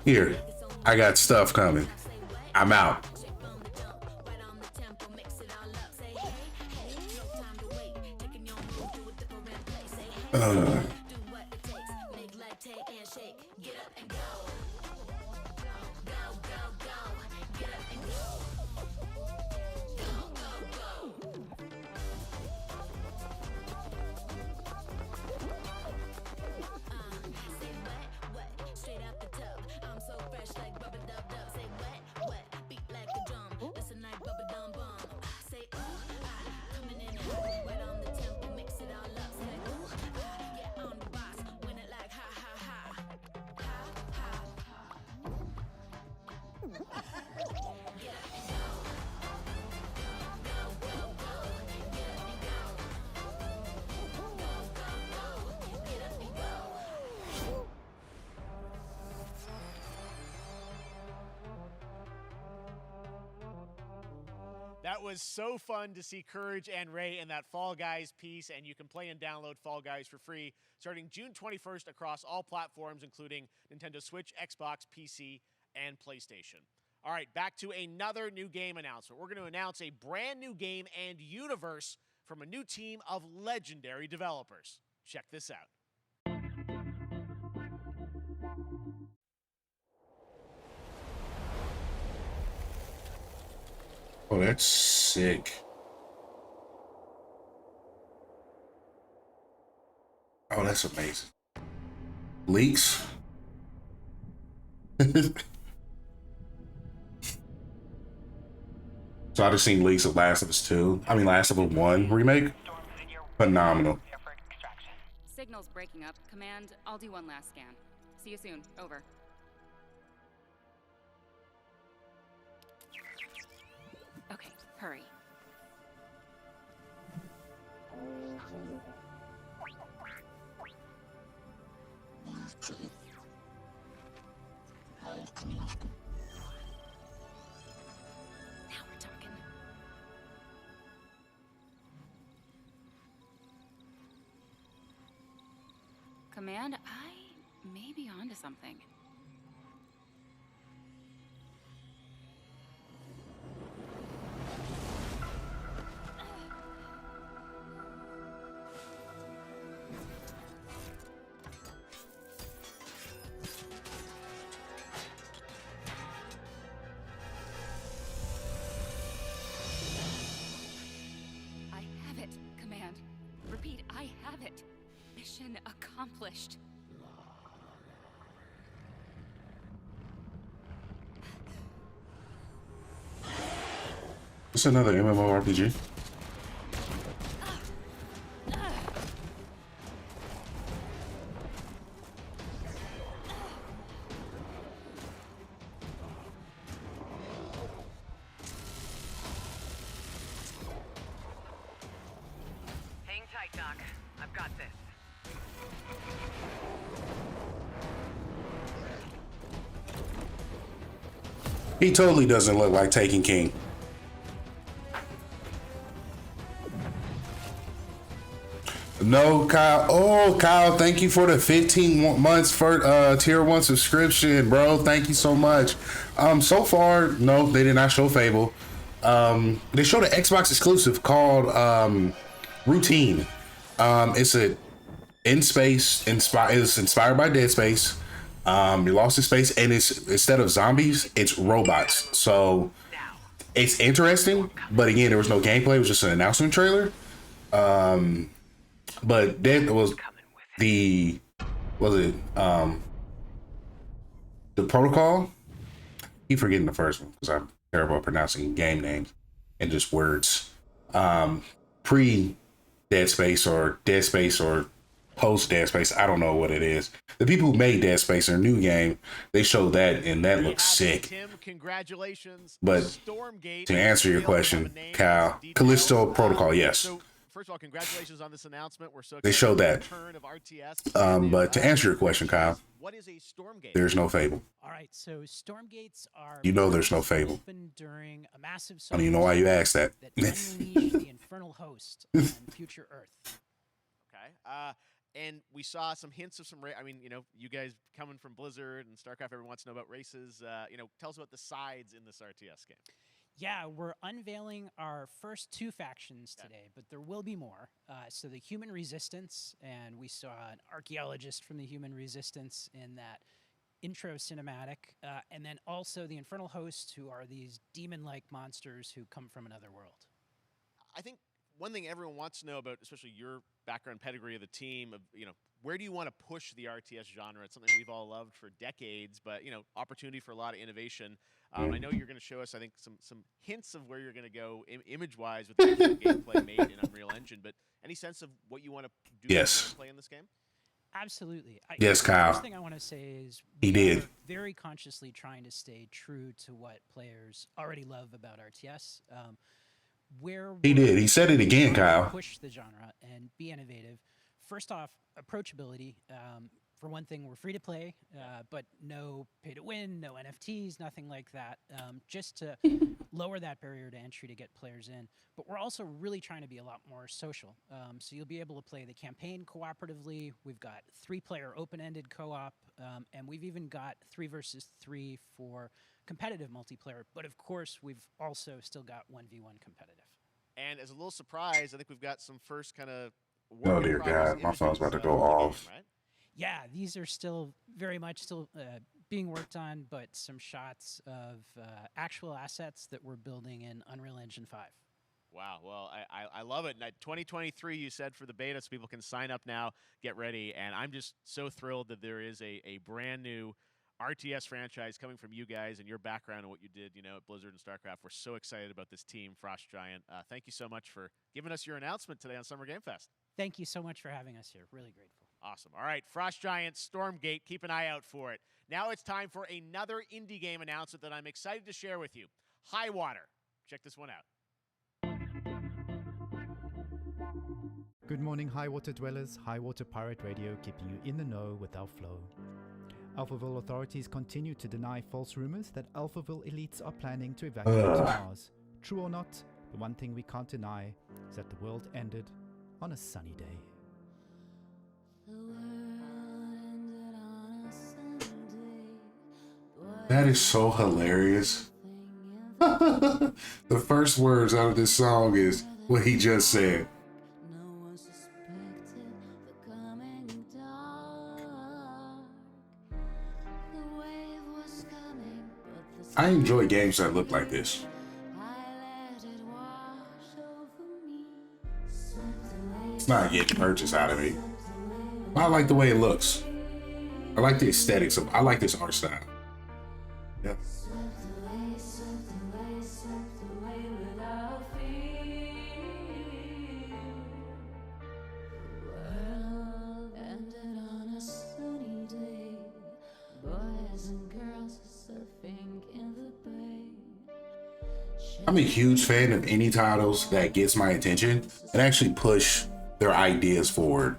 here, I got stuff coming. I'm out. That was so fun to see Courage and Ray in that Fall Guys piece, and you can play and download Fall Guys for free starting June 21st across all platforms, including Nintendo Switch, Xbox, PC, and PlayStation. All right, back to another new game announcement. We're going to announce a brand new game and universe from a new team of legendary developers. Check this out. Oh, that's sick. Oh, that's amazing. Leaks. So I just seen leaks of Last of Us 2. I mean, Last of Us 1 remake. Phenomenal. Signal's breaking up. Command, I'll do one last scan. See you soon. Over. Okay, hurry. Now we're talking. Command, I may be onto something. I have it, Command. Repeat, I have it. Mission accomplished. It's another MMORPG. Hang tight, Doc. I've got this. He totally doesn't look like Taken King. No, Kyle. Oh, Kyle, thank you for the 15 months for tier 1 subscription, bro. Thank you so much. So far, no, they did not show Fable. They showed an Xbox exclusive called Routine. It's a it's inspired by Dead Space. You're lost in space, and it's instead of zombies, it's robots. So it's interesting, but again, there was no gameplay. It was just an announcement trailer. But that was the protocol. Keep forgetting the first one because I'm terrible at pronouncing game names and just words. Pre Dead Space or post Dead Space, I don't know what it is. The people who made Dead Space, their new game, they showed that, and that looks sick. Tim, congratulations. But Stormgate, to answer your question, Cal, Callisto Protocol, yes. So, first of all, congratulations on this announcement. We're so They showed that. return of RTS. But to answer your question, Kyle, What is a Stormgate? there's no Fable. All right, so Stormgates are You know there's no Fable. open during a massive I don't even know why you asked that. unleash the infernal host on future Earth. Okay. And we saw some hints of some I mean, you guys coming from Blizzard and StarCraft, everyone wants to know about races. Tell us about the sides in this RTS game. Yeah, we're unveiling our first 2 factions today, but there will be more. So the Human Resistance, and we saw an archaeologist from the Human Resistance in that intro cinematic, and then also the Infernal Hosts, who are these demon-like monsters who come from another world. I think one thing everyone wants to know about, especially your background pedigree of the team, of where do you want to push the RTS genre? It's something we've all loved for decades, but opportunity for a lot of innovation. I know you're going to show us, I think, some hints of where you're going to go image-wise with the gameplay made in Unreal Engine. But any sense of what you want to do Yes. play in this game? Absolutely. Yes, the Kyle. first thing I want to say is He we did. are very consciously trying to stay true to what players already love about RTS. Where He did. He said it again, we're trying to Kyle. push the genre and be innovative. First off, approachability. For one thing, we're free to play, but no pay to win, no NFTs, nothing like that. Just to lower that barrier to entry to get players in. But we're also really trying to be a lot more social. So you'll be able to play the campaign cooperatively. We've got 3-player open-ended co-op, and we've even got 3 versus 3 for competitive multiplayer. But of course, we've also still got 1v1 competitive. And as a little surprise, I think we've got some first kind of Oh, dear God. My phone's about to go off. Right? Yeah, these are still very much being worked on, but some shots of actual assets that we're building in Unreal Engine 5. Wow. Well, I love it. 2023, you said, for the beta, so people can sign up now, get ready. And I'm just so thrilled that there is a brand new RTS franchise coming from you guys and your background and what you did, at Blizzard and StarCraft. We're so excited about this team, Frost Giant. Thank you so much for giving us your announcement today on Summer Game Fest. Thank you so much for having us here. Really grateful. Awesome. All right, Frost Giant, Stormgate, keep an eye out for it. Now it's time for another indie game announcement that I'm excited to share with you. High Water. Check this one out. Good morning, High Water dwellers. High Water Pirate Radio keeping you in the know with our flow. Alphaville authorities continue to deny false rumors that Alphaville elites are planning to evacuate to Mars. True or not, the one thing we can't deny is that the world ended on a sunny day. That is so hilarious. The first words out of this song is what he just said. I enjoy games that look like this. It's not getting purchased out of me. I like the way it looks. I like the aesthetics of. I like this art style. Yeah. I'm a huge fan of any titles that gets my attention and actually push their ideas forward.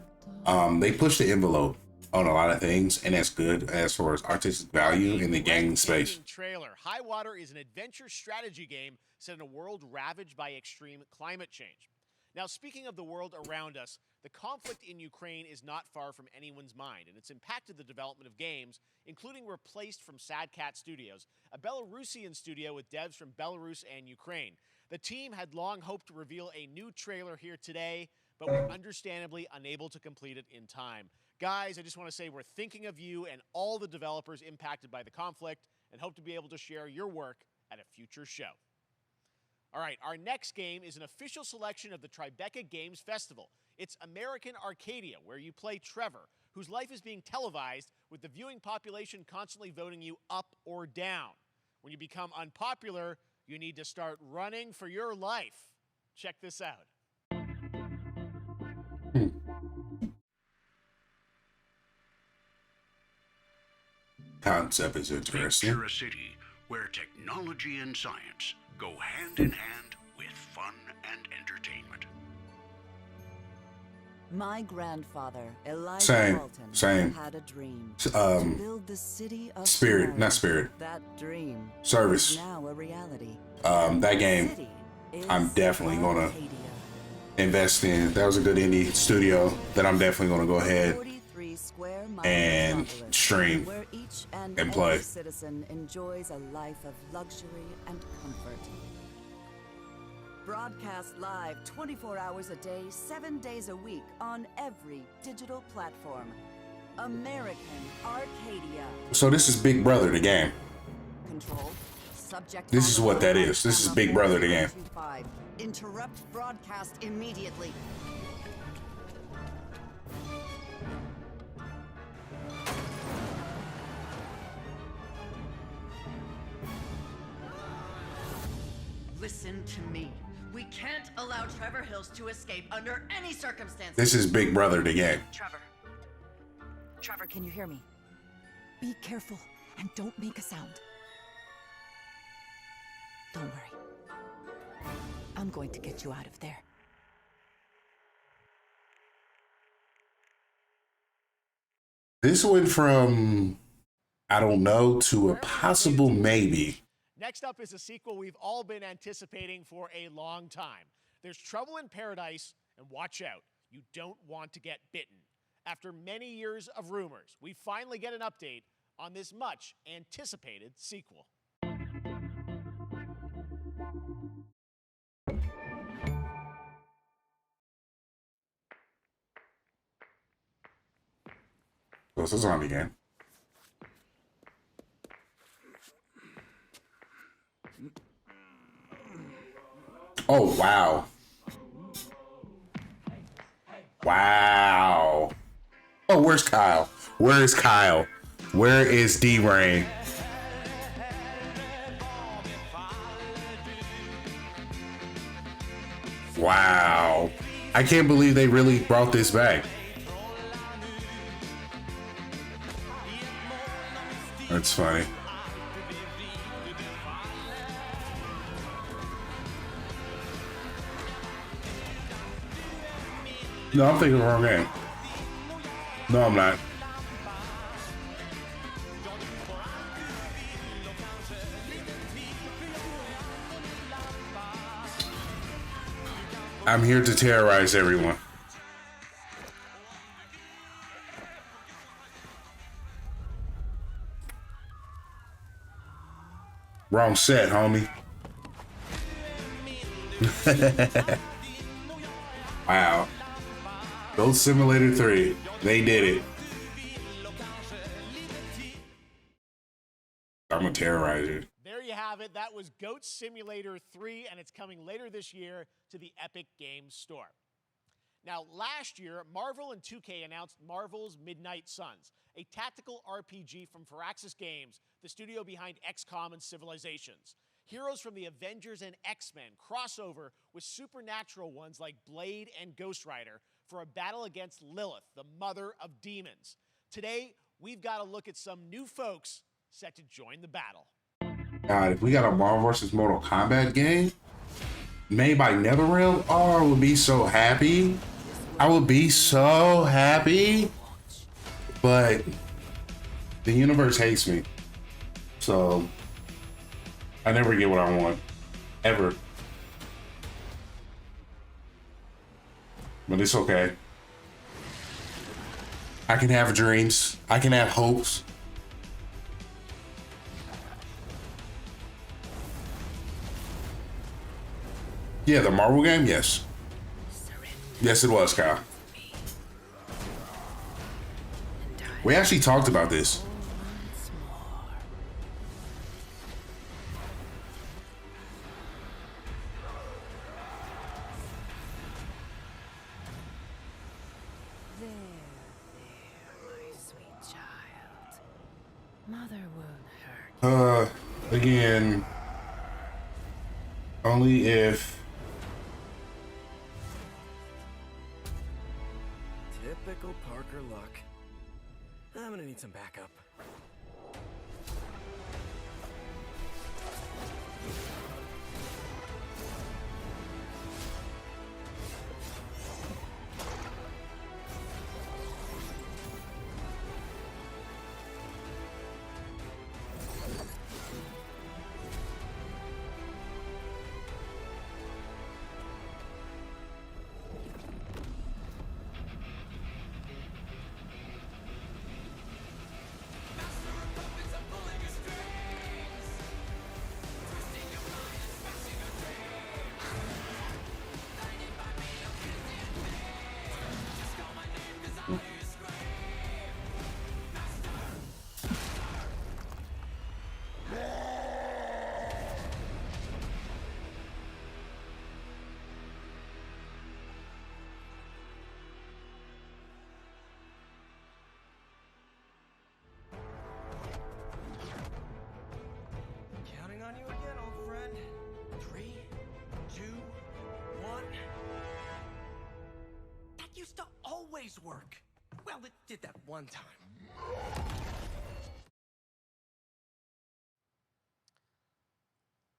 They push the envelope on a lot of things, and that's good as far as artistic value in the gaming space. Trailer. High Water is an adventure strategy game set in a world ravaged by extreme climate change. Now, speaking of the world around us, the conflict in Ukraine is not far from anyone's mind, and it's impacted the development of games, including Replaced from Sad Cat Studios, a Belarusian studio with devs from Belarus and Ukraine. The team had long hoped to reveal a new trailer here today, but were understandably unable to complete it in time. Guys, I just want to say we're thinking of you and all the developers impacted by the conflict and hope to be able to share your work at a future show. All right, our next game is an official selection of the Tribeca Games Festival. It's American Arcadia, where you play Trevor, whose life is being televised with the viewing population constantly voting you up or down. When you become unpopular, you need to start running for your life. Check this out. Concept is interesting. Picture a city where technology and science go hand in hand with fun and entertainment. My grandfather, Elijah Same, Walton, same. had a dream To build the city of Spirit, tomorrow. not Spirit. That dream Service. is now a reality. That game, I'm definitely gonna invest in. That was a good indie studio that I'm definitely gonna go ahead and stream where each and play. every citizen enjoys a life of luxury and comfort. Broadcast live 24 hours a day, 7 days a week on every digital platform. American Arcadia. So this is Big Brother, the game. Control. Subject. This is what that is. This is Big Brother, the game. 25. Interrupt broadcast immediately. Listen to me. We can't allow Trevor Hills to escape under any circumstances. This is Big Brother, the game. Trevor. Trevor, can you hear me? Be careful and don't make a sound. Don't worry. I'm going to get you out of there. This went from I don't know to a possible maybe. Next up is a sequel we've all been anticipating for a long time. There's Trouble in Paradise, and watch out, you don't want to get bitten. After many years of rumors, we finally get an update on this much anticipated sequel. So it's a zombie game. Oh, wow. Wow. Oh, where's Kyle? Where is Kyle? Where is D-Rain? Wow. I can't believe they really brought this back. That's funny. No, I'm thinking the wrong game. No, I'm not. I'm here to terrorize everyone. Wrong set, homie. Wow. Goat Simulator 3. They did it. I'm gonna terrorize you. There you have it. That was Goat Simulator 3, and it's coming later this year to the Epic Games Store. Now, last year, Marvel and 2K announced Marvel's Midnight Suns, a tactical RPG from Firaxis Games, the studio behind XCOM and Civilizations. Heroes from the Avengers and X-Men crossover with supernatural ones like Blade and Ghost Rider for a battle against Lilith, the mother of demons. Today, we've got to look at some new folks set to join the battle. God, if we got a Marvel vs. Mortal Kombat game made by NetherRealm, oh, I would be so happy. I would be so happy. But the universe hates me. So I never get what I want. Ever. But it's okay. I can have dreams. I can have hopes. Yeah, the Marvel game, yes. Yes, it was, Kyle. We actually talked about this. There, my sweet child. Mother won't hurt. Again, only if. Typical Parker luck. I'm gonna need some backup. Counting on you again, old friend. 3, 2, 1. That used to always work. Well, it did that one time.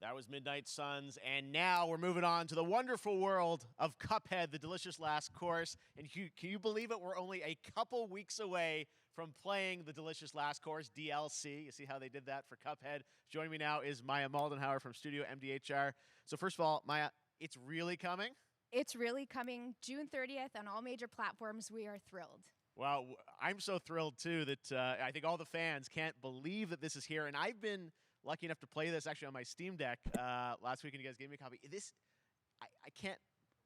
That was Midnight Suns, and now we're moving on to the wonderful world of Cuphead, the delicious last course. And can you believe it? We're only a couple weeks away from playing the delicious last course DLC. You see how they did that for Cuphead? Joining me now is Maya Maldenhauer from Studio MDHR. So first of all, Maya, it's really coming? It's really coming June 30th on all major platforms. We are thrilled. Well, I'm so thrilled, too, that I think all the fans can't believe that this is here. And I've been lucky enough to play this actually on my Steam Deck last week, and you guys gave me a copy. I can't.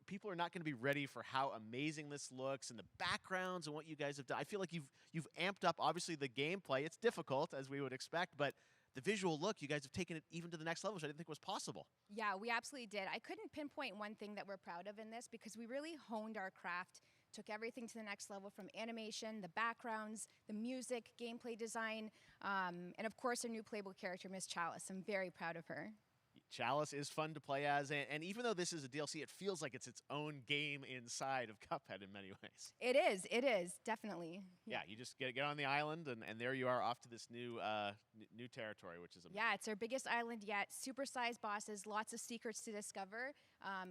People are not going to be ready for how amazing this looks and the backgrounds and what you guys have done. I feel like you've amped up, obviously, the gameplay. It's difficult, as we would expect, but the visual look, you guys have taken it even to the next level, which I didn't think was possible. Yeah, we absolutely did. I couldn't pinpoint one thing that we're proud of in this because we really honed our craft, took everything to the next level from animation, the backgrounds, the music, gameplay design, and of course our new playable character, Miss Chalice. I'm very proud of her. Chalice is fun to play as, and even though this is a DLC, it feels like it's its own game inside of Cuphead in many ways. It is, definitely. Yeah, you just get on the island, and there you are off to this new new territory, which is amazing. Yeah, it's our biggest island yet. Super-sized bosses, lots of secrets to discover.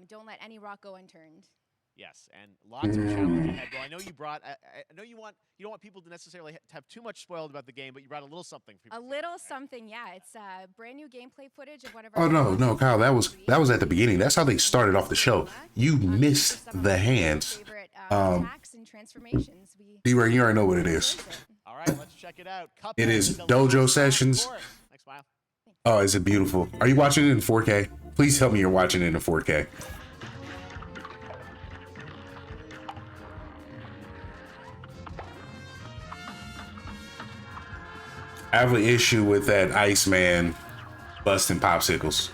Don't let any rock go unturned. Yes, and lots of challenges ahead. Well, I know you brought. I know you don't want people to necessarily have too much spoiled about the game, but you brought a little something for people. A little something, yeah. It's brand new gameplay footage of one of our. Oh no, Kyle, that was at the beginning. That's how they started off the show. You missed the hands. Attacks and transformations. D-Ray, you already know what it is. All right, let's check it out. Cuphead It is the Dojo Last Sessions. Course. Next smile. Oh, is it beautiful? Are you watching it in 4K? Please tell me you're watching it in 4K. I have an issue with that Iceman busting popsicles.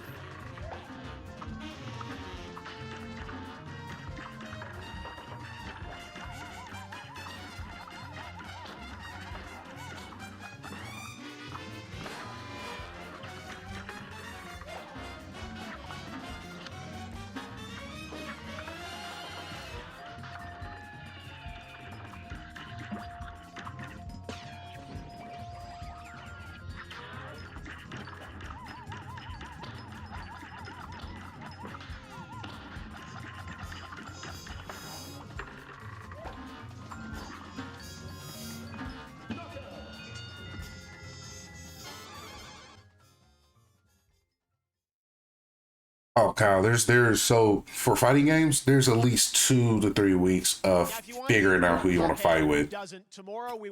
Oh, Kyle, there's so for fighting games, there's at least 2 to 3 weeks of figuring out who you want to fight with.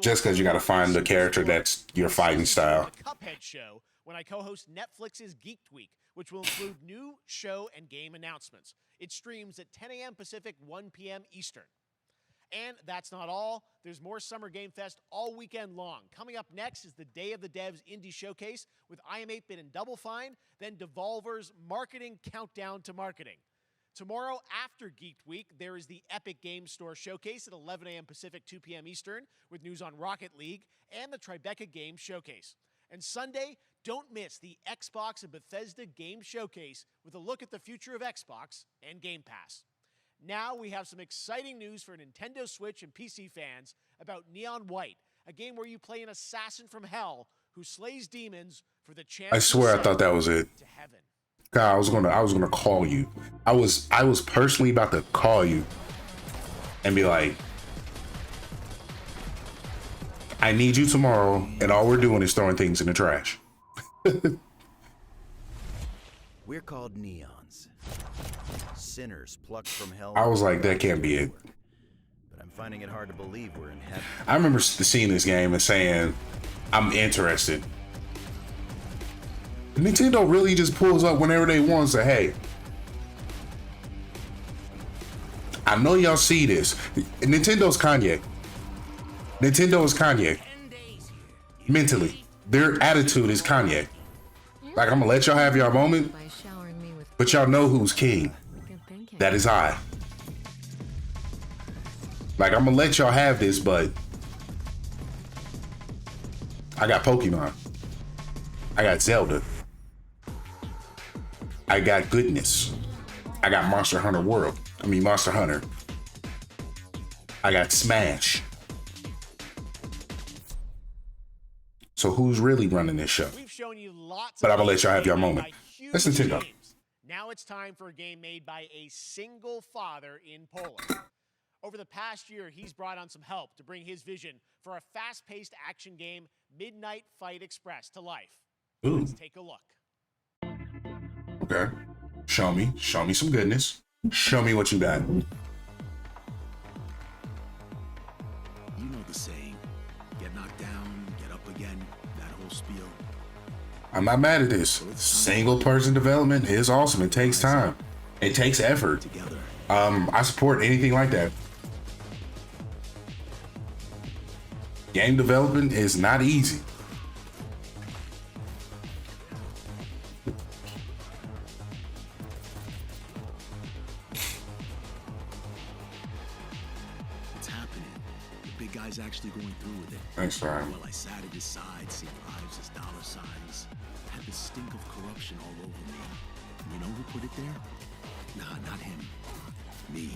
Just because you got to find the character that's your fighting style. Cuphead show when I co-host Netflix's Geeked Week, which will include new show and game announcements. It streams at 10 a.m. Pacific, 1 p.m. Eastern. And that's not all. There's more Summer Game Fest all weekend long. Coming up next is the Day of the Devs Indie Showcase with I Am 8-Bit and Double Fine, then Devolver's Marketing Countdown to Marketing. Tomorrow after Geeked Week, there is the Epic Games Store Showcase at 11 a.m. Pacific, 2 p.m. Eastern with news on Rocket League and the Tribeca Games Showcase. And Sunday, don't miss the Xbox and Bethesda Game Showcase with a look at the future of Xbox and Game Pass. Now we have some exciting news for Nintendo Switch and PC fans about Neon White, a game where you play an assassin from hell who slays demons for the chance. I swear I thought that was it. To heaven. God, I was gonna call you. I was personally about to call you and be like, I need you tomorrow, and all we're doing is throwing things in the trash. We're called neons. Sinners plucked from hell. I was like, that can't be it. But I'm finding it hard to believe we're in heaven. I remember seeing this game and saying, I'm interested. Nintendo really just pulls up whenever they want and say, hey, I know y'all see this. Nintendo's Kanye. Nintendo is Kanye. Mentally. Their attitude is Kanye. Like, I'm gonna let y'all have your moment, but y'all know who's king. That is I. Like, I'm gonna let y'all have this, but I got Pokemon. I got Zelda. I got goodness. I got Monster Hunter World. Monster Hunter. I got Smash. So who's really running this show? We've shown you lots but I'm of gonna let y'all have your moment. That's Nintendo. games. Now it's time for a game made by a single father in Poland. Over the past year, he's brought on some help to bring his vision for a fast-paced action game, Midnight Fight Express, to life. Ooh. Let's take a look. Okay. Show me some goodness. Show me what you got. You know the saying, get knocked down, get up again, that whole spiel. I'm not mad at this. Single person development is awesome. It takes time. It takes effort. I support anything like that. Game development is not easy. guy's actually going through with it. Thanks, Ryan. While I sat at his side, seeing lives as dollar signs, had the stink of corruption all over me. You know who put it there? Nah, not him. Me.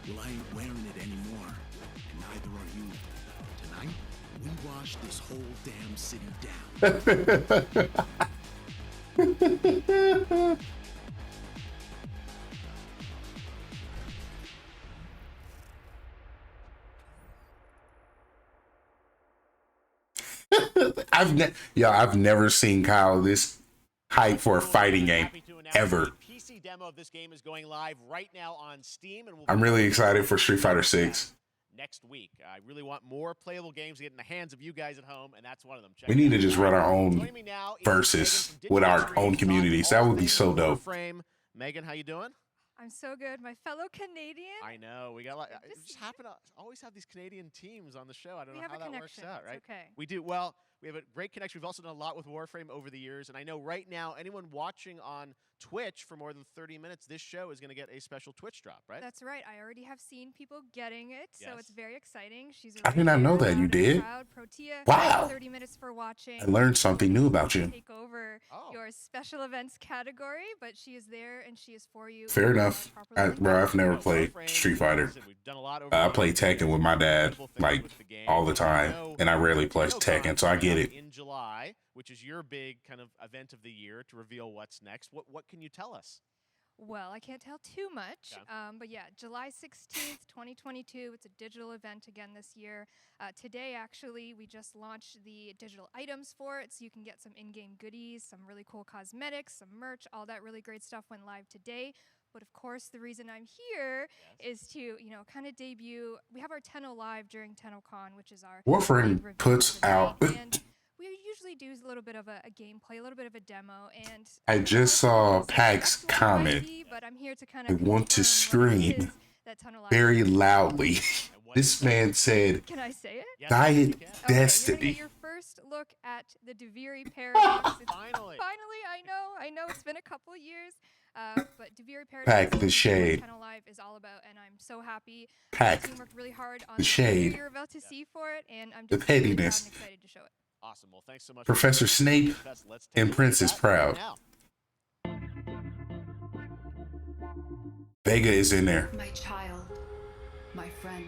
Well, I ain't wearing it anymore, and neither are you. Tonight, we wash this whole damn city down. I've never seen Kyle this hype for a fighting game ever. PC demo of this game is going live right now on Steam, and I'm really excited for Street Fighter 6. Next week. I really want more playable games to get in the hands of you guys at home, and that's one of them. We need to just run our own versus with our own communities. That would be so dope. Megan, how you doing? I'm so good. My fellow Canadian. I know. We got just happen to always have these Canadian teams on the show. I don't know how that works out, right? Okay. We do. Well, we have a great connection. We've also done a lot with Warframe over the years, and I know right now anyone watching on Twitch for more than 30 minutes, this show is going to get a special Twitch drop, right? That's right. I already have seen people getting it, so it's very exciting. She's I did not know that you did. Protea, Wow. 30 minutes for watching. I learned something new about you. Take over your special events category, but she is there and she is for you. Fair enough. Bro, I've never played Street Fighter. I play Tekken with my dad like all the time, and I rarely play Tekken, so I get it. In July, which is your big kind of event of the year to reveal what's next. What can you tell us? Well, I can't tell too much, but yeah, July 16th, 2022. It's a digital event again this year. Today, actually, we just launched the digital items for it, so you can get some in-game goodies, some really cool cosmetics, some merch, all that really great stuff went live today. But of course, the reason I'm here is to, kind of debut. We have our Tenno Live during TennoCon, which is our Warframe puts out. We usually do a little bit of a gameplay, a little bit of a demo, and I just saw Pack's comment. but I'm here to kind I of want to scream very loudly. This man said, "Can I say it?" Diet Destiny. You're gonna get your first look at the Duviri Paradox. Finally, I know it's been a couple of years. But Duviri Paradox Pack the shade. Tenno Live is all about, and I'm so happy. Pack The team worked really hard on the shade. You're about to see for it, and I'm The just really proud pettiness. and excited to show it. Awesome. Well, thanks so much. Professor Snape and Princess Proud. Vega is in there. My child, my friend,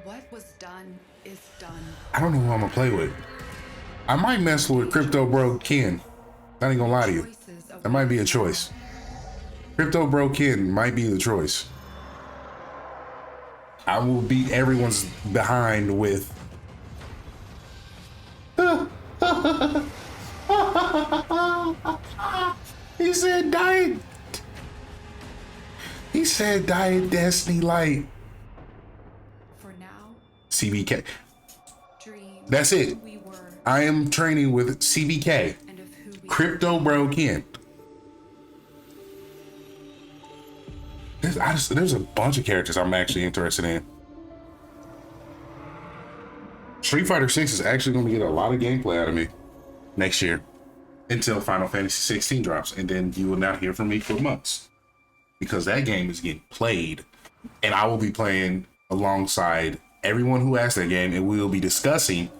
what was done is done. I don't know who I'm gonna play with. I might mess with Crypto Bro Ken. I ain't gonna lie to you. That might be a choice. Crypto Bro Ken might be the choice. I will beat everyone's behind with. He said Diet. He said Diet Destiny Light. For now, CBK. That's it. I am training with CBK. Crypto Bro Ken. There's a bunch of characters I'm actually interested in. Street Fighter 6 is actually going to get a lot of gameplay out of me next year until Final Fantasy 16 drops, and then you will not hear from me for months because that game is getting played, and I will be playing alongside everyone who has that game, and we will be discussing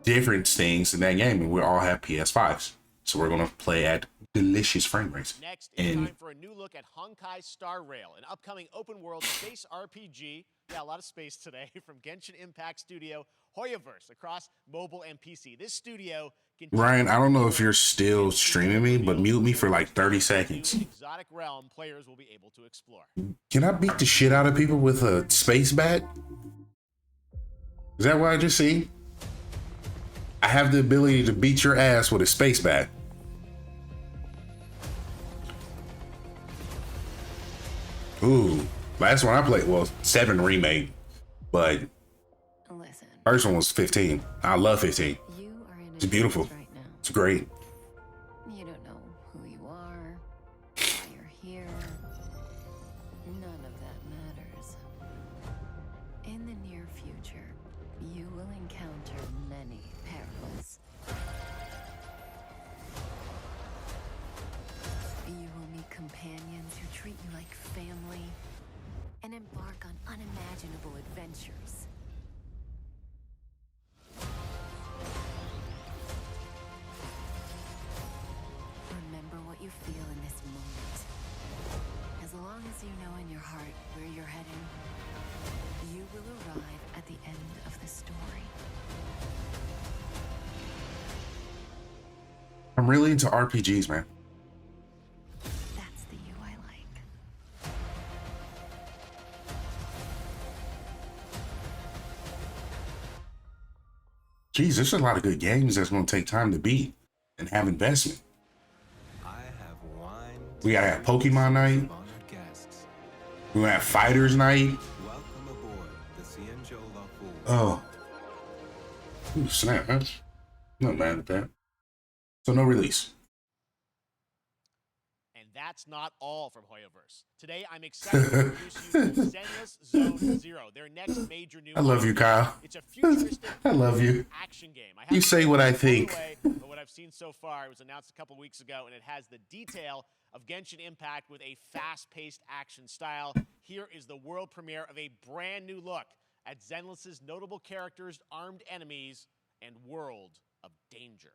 different things in that game, and we'll all have PS5s, so we're going to play at delicious frame rates. Next, it's time for a new look at Honkai Star Rail, an upcoming open-world space RPG. Yeah, a lot of space today from Genshin Impact studio Hoyoverse across mobile and PC. This studio can Ryan, I don't know if you're still streaming me, but mute me for like 30 seconds. exotic realm players will be able to explore. Can I beat the shit out of people with a space bat? Is that what I just see? I have the ability to beat your ass with a space bat. Ooh, last one I played, well, 7 remake, but first one was 15. I love 15. It's beautiful. It's great. You don't know who you are, why you're here. None of that matters. In the near future, you will encounter many perils. You will meet companions who treat you like family, and and embark on unimaginable adventures. Remember what you feel in this moment. As long as you know in your heart where you're heading, you will arrive at the end of the story. I'm really into RPGs, man. That's the you I like. Jeez, there's a lot of good games that's going to take time to beat and have investment. We gotta have Pokemon night. We gonna have Fighters night. Oh, ooh, snap! That's not mad at that. So no release. And that's not all from Hoyoverse. Today, I'm excited to introduce you to Zenless Zone Zero, their next major new. I love you, Kyle. It's a futuristic I love you. action game. You say what I think. But what I've seen so far, it was announced a couple weeks ago, and it has the detail of Genshin Impact with a fast-paced action style. Here is the world premiere of a brand new look at Zenless's notable characters, armed enemies, and world of danger.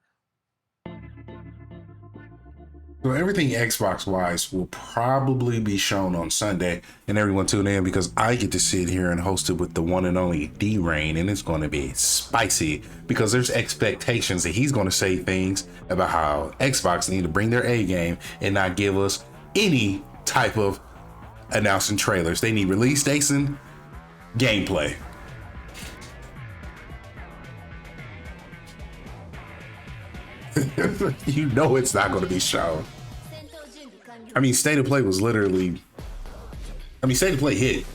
So everything Xbox-wise will probably be shown on Sunday, and everyone tune in because I get to sit here and host it with the one and only D-Rain, and it's going to be spicy because there's expectations that he's going to say things about how Xbox need to bring their A game and not give us any type of announcing trailers. They need release dates and gameplay. You know it's not going to be shown. I mean, State of Play was literally... I mean, State of Play hit.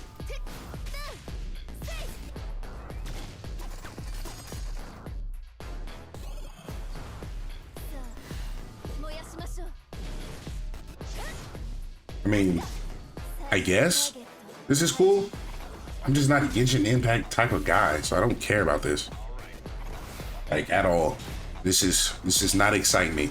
I mean, I guess this is cool. I'm just not a Genshin Impact type of guy, so I don't care about this. Like, at all. This is not exciting me.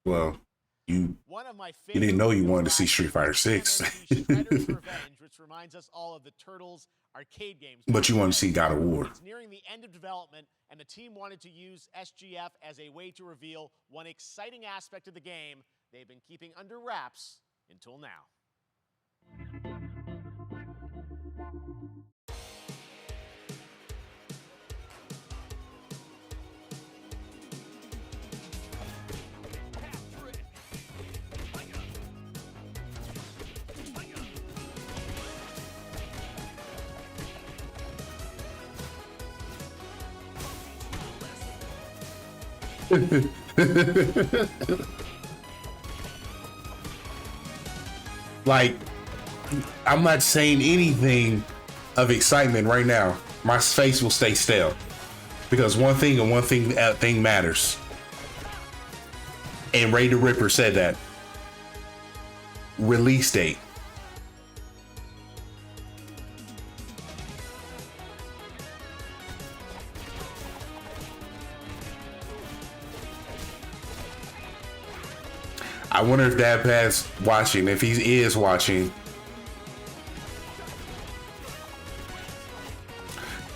Well, you didn't know you wanted to see Street Fighter 6. Revenge, which reminds us all of the Turtles arcade games. But you want to see God of War. It's nearing the end of development, and the team wanted to use SGF as a way to reveal one exciting aspect of the game they've been keeping under wraps until now. Like, I'm not saying anything of excitement right now. My face will stay still because one thing matters. And Ray the Ripper said that. Release date. I wonder if Dad Pat's watching. If he is watching,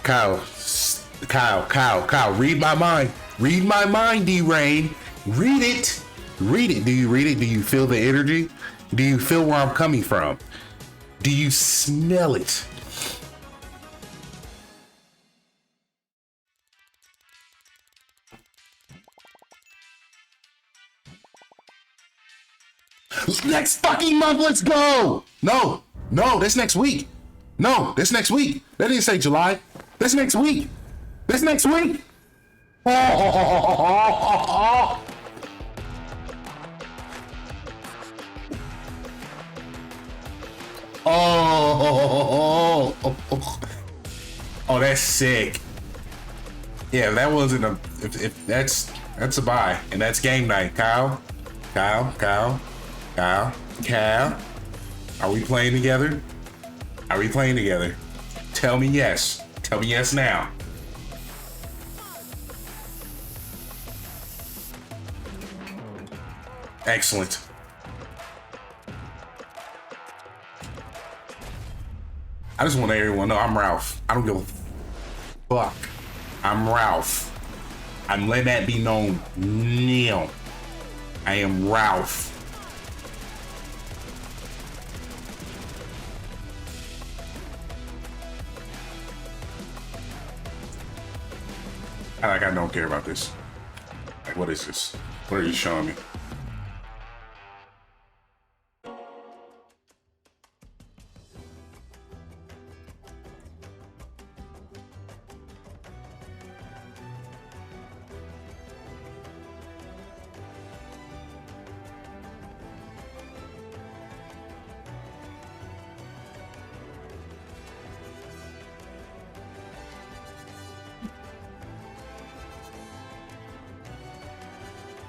Kyle, read my mind. Read my mind, D-Rain. Read it. Read it. Do you read it? Do you feel the energy? Do you feel where I'm coming from? Do you smell it? Next fucking month, let's go. No, that's next week. No, that's next week. That didn't say July. That's next week. That's next week. Oh, Oh, that's sick. Yeah, that wasn't a. If that's a buy, and that's game night. Kyle. Are we playing together? Are we playing together? Tell me yes. Tell me yes now. Excellent. I just want everyone to know I'm Ralph. I don't give a fuck. I'm Ralph. I'm letting that be known now. I am Ralph. I don't care about this. Like, what is this? What are you showing me?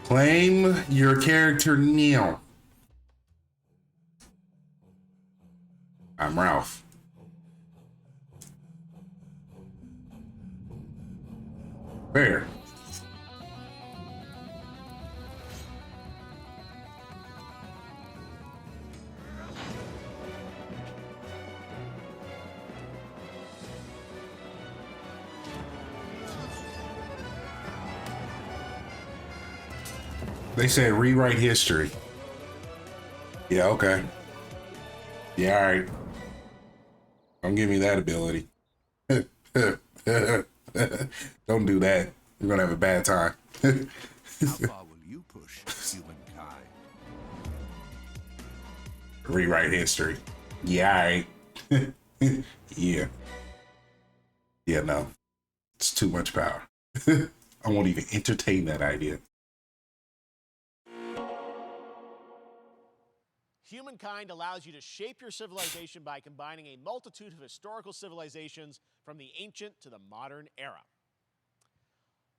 Claim your character Neil. I'm Ralph. Where? They said rewrite history. Yeah, okay. Yeah, all right. Don't give me that ability. Don't do that. You're gonna have a bad time. How far will you push humankind? Rewrite history. Yeah, all right. Yeah. Yeah, no. It's too much power. I won't even entertain that idea. Humankind allows you to shape your civilization by combining a multitude of historical civilizations from the ancient to the modern era.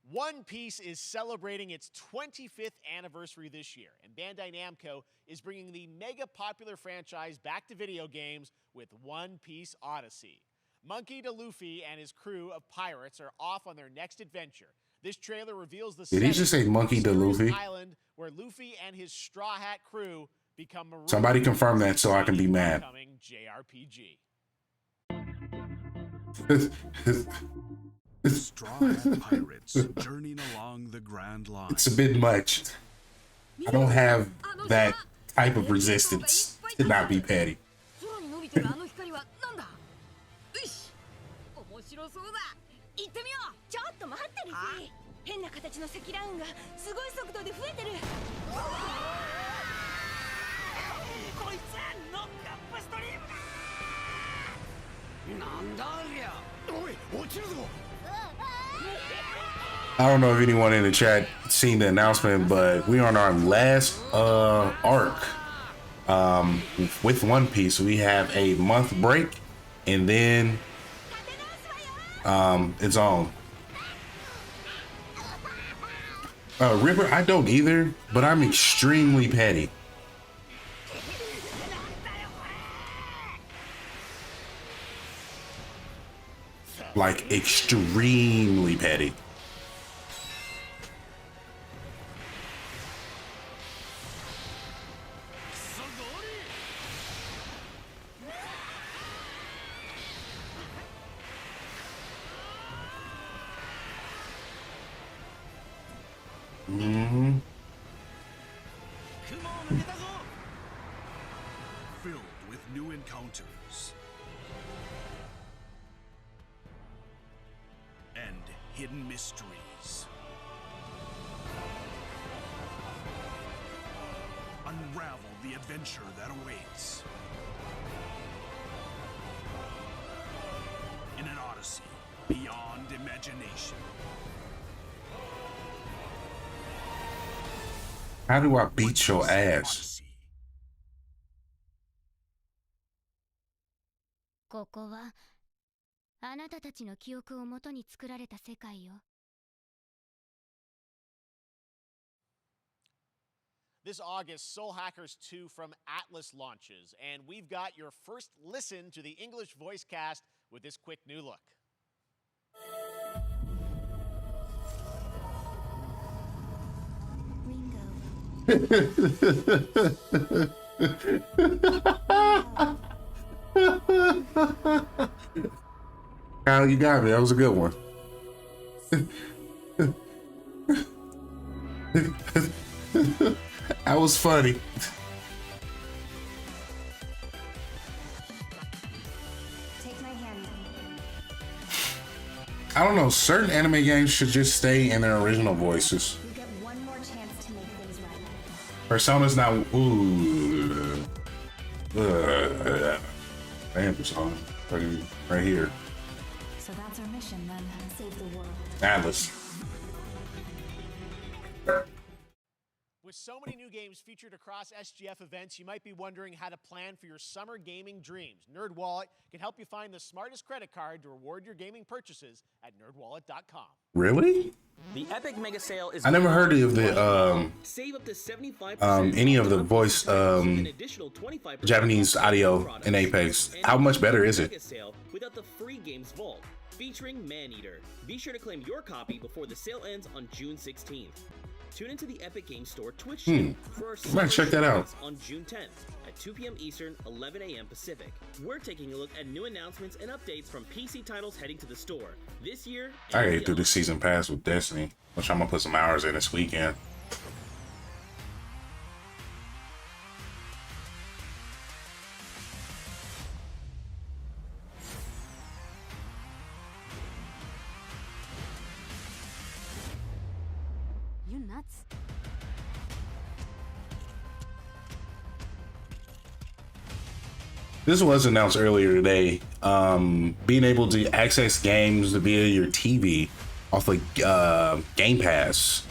One Piece is celebrating its 25th anniversary this year, and Bandai Namco is bringing the mega popular franchise back to video games with One Piece Odyssey. Monkey D. Luffy and his crew of pirates are off on their next adventure. This trailer reveals the Did he just say Monkey D. Luffy? Island where Luffy and his Straw Hat crew become marooned. Somebody confirm that so I can be mad. JRPG. Straw Hat Pirates journeying along the Grand Line. It's a bit much. I don't have that type of resistance to not be petty. I don't know if anyone in the chat seen the announcement, but we're on our last arc with One Piece. We have a month break, and then it's on. Ripper, I don't either, but I'm extremely petty. Like, extremely petty. Mm-hmm. Filled with new encounters and hidden mysteries. Unravel the adventure that awaits in an odyssey beyond imagination. How do I beat your ass? ここはあなたたちの記憶をもとに作られた世界よ。This August, Soul Hackers 2 from Atlas launches, and we've got your first listen to the English voice cast with this quick new look. Kyle, you got me. That was a good one. That was funny. Take my hand. I don't know. Certain anime games should just stay in their original voices. You get one more chance to make things right. Persona's now. Ooh. Damn, Persona. Right here. So that's our mission then. Save the world. Atlas. With so many new games featured across SGF events, you might be wondering how to plan for your summer gaming dreams. NerdWallet can help you find the smartest credit card to reward your gaming purchases at nerdwallet.com. Really? The Epic Mega Sale is I never heard of the save up to 75% any of the voice Japanese audio in Apex. How much better is it? Without the free games vault featuring Maneater. Be sure to claim your copy before the sale ends on June 16th. Tune into the Epic Games Store Twitch channel for our might check that out on June 10th at 2 p.m. Eastern, 11 a.m. Pacific. We're taking a look at new announcements and updates from PC titles heading to the store this year. I ate through the season pass with Destiny, which I'm gonna put some hours in this weekend. You nuts? This was announced earlier today. Being able to access games via your TV off of Game Pass,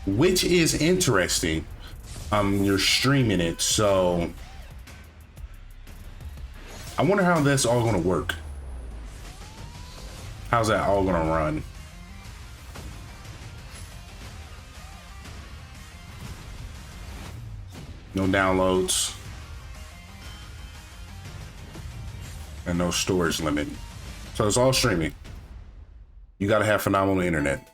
which is interesting. You're streaming it, so I wonder how that's all going to work. How's that all going to run? No downloads. And no storage limit. So it's all streaming. You gotta have phenomenal internet.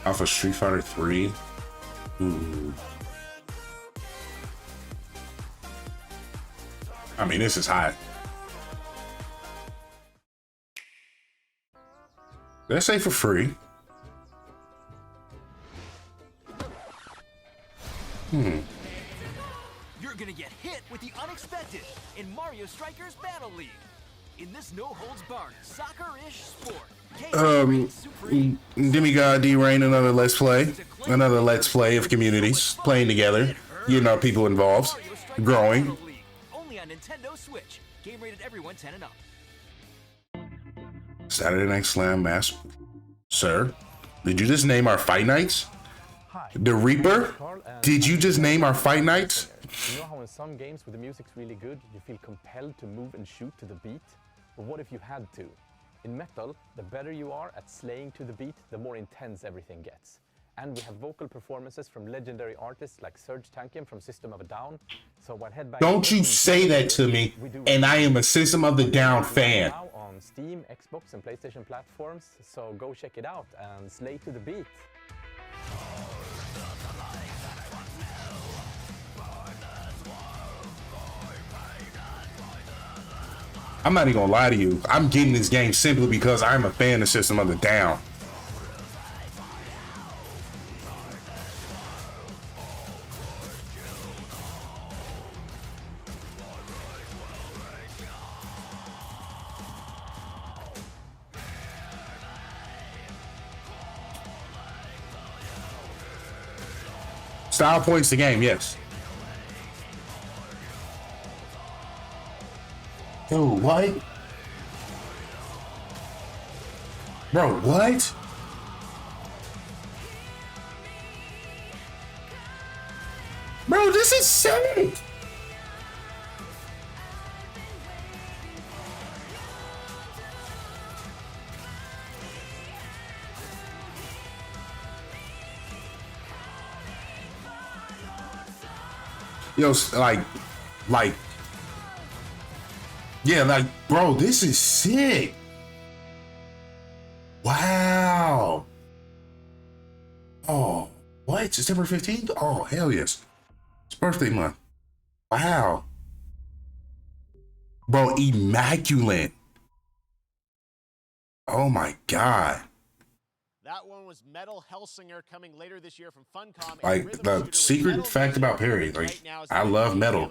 Off of Street Fighter 3. Ooh. I mean, this is hot. Did I say for free? You're gonna get hit with the unexpected in Mario Strikers Battle League. In this no-holds-barred soccer-ish sport, Demigod D-Rain, another Let's Play. Another Let's Play of communities playing together. Getting our people involved. Growing. only on Nintendo Switch. Game rated everyone 10 and up. Saturday Night Slam Master. Sir, did you just name our fight nights? The Reaper? Did you just name our fight nights? You know how in some games where the music's really good, you feel compelled to move and shoot to the beat? But what if you had to? In metal, the better you are at slaying to the beat, the more intense everything gets. And we have vocal performances from legendary artists like Serge Tankian from System of a Down. So while Headbang Don't you say that to me, and I am a System of the Down fan. Now on Steam, Xbox, and PlayStation platforms, so go check it out and slay to the beat. I'm not even gonna lie to you. I'm getting this game simply because I'm a fan of System of the Down. Style points the game, yes. Yo, what? Bro, what? Bro, this is sick. Yo, yeah, like, bro, this is sick. Wow. Oh, what? September 15th? Oh, hell yes. It's birthday month. Wow. Bro, immaculate. Oh my God. That one was Metal Hellsinger coming later this year from Funcom. Like, the secret fact about Perry, like, I love metal.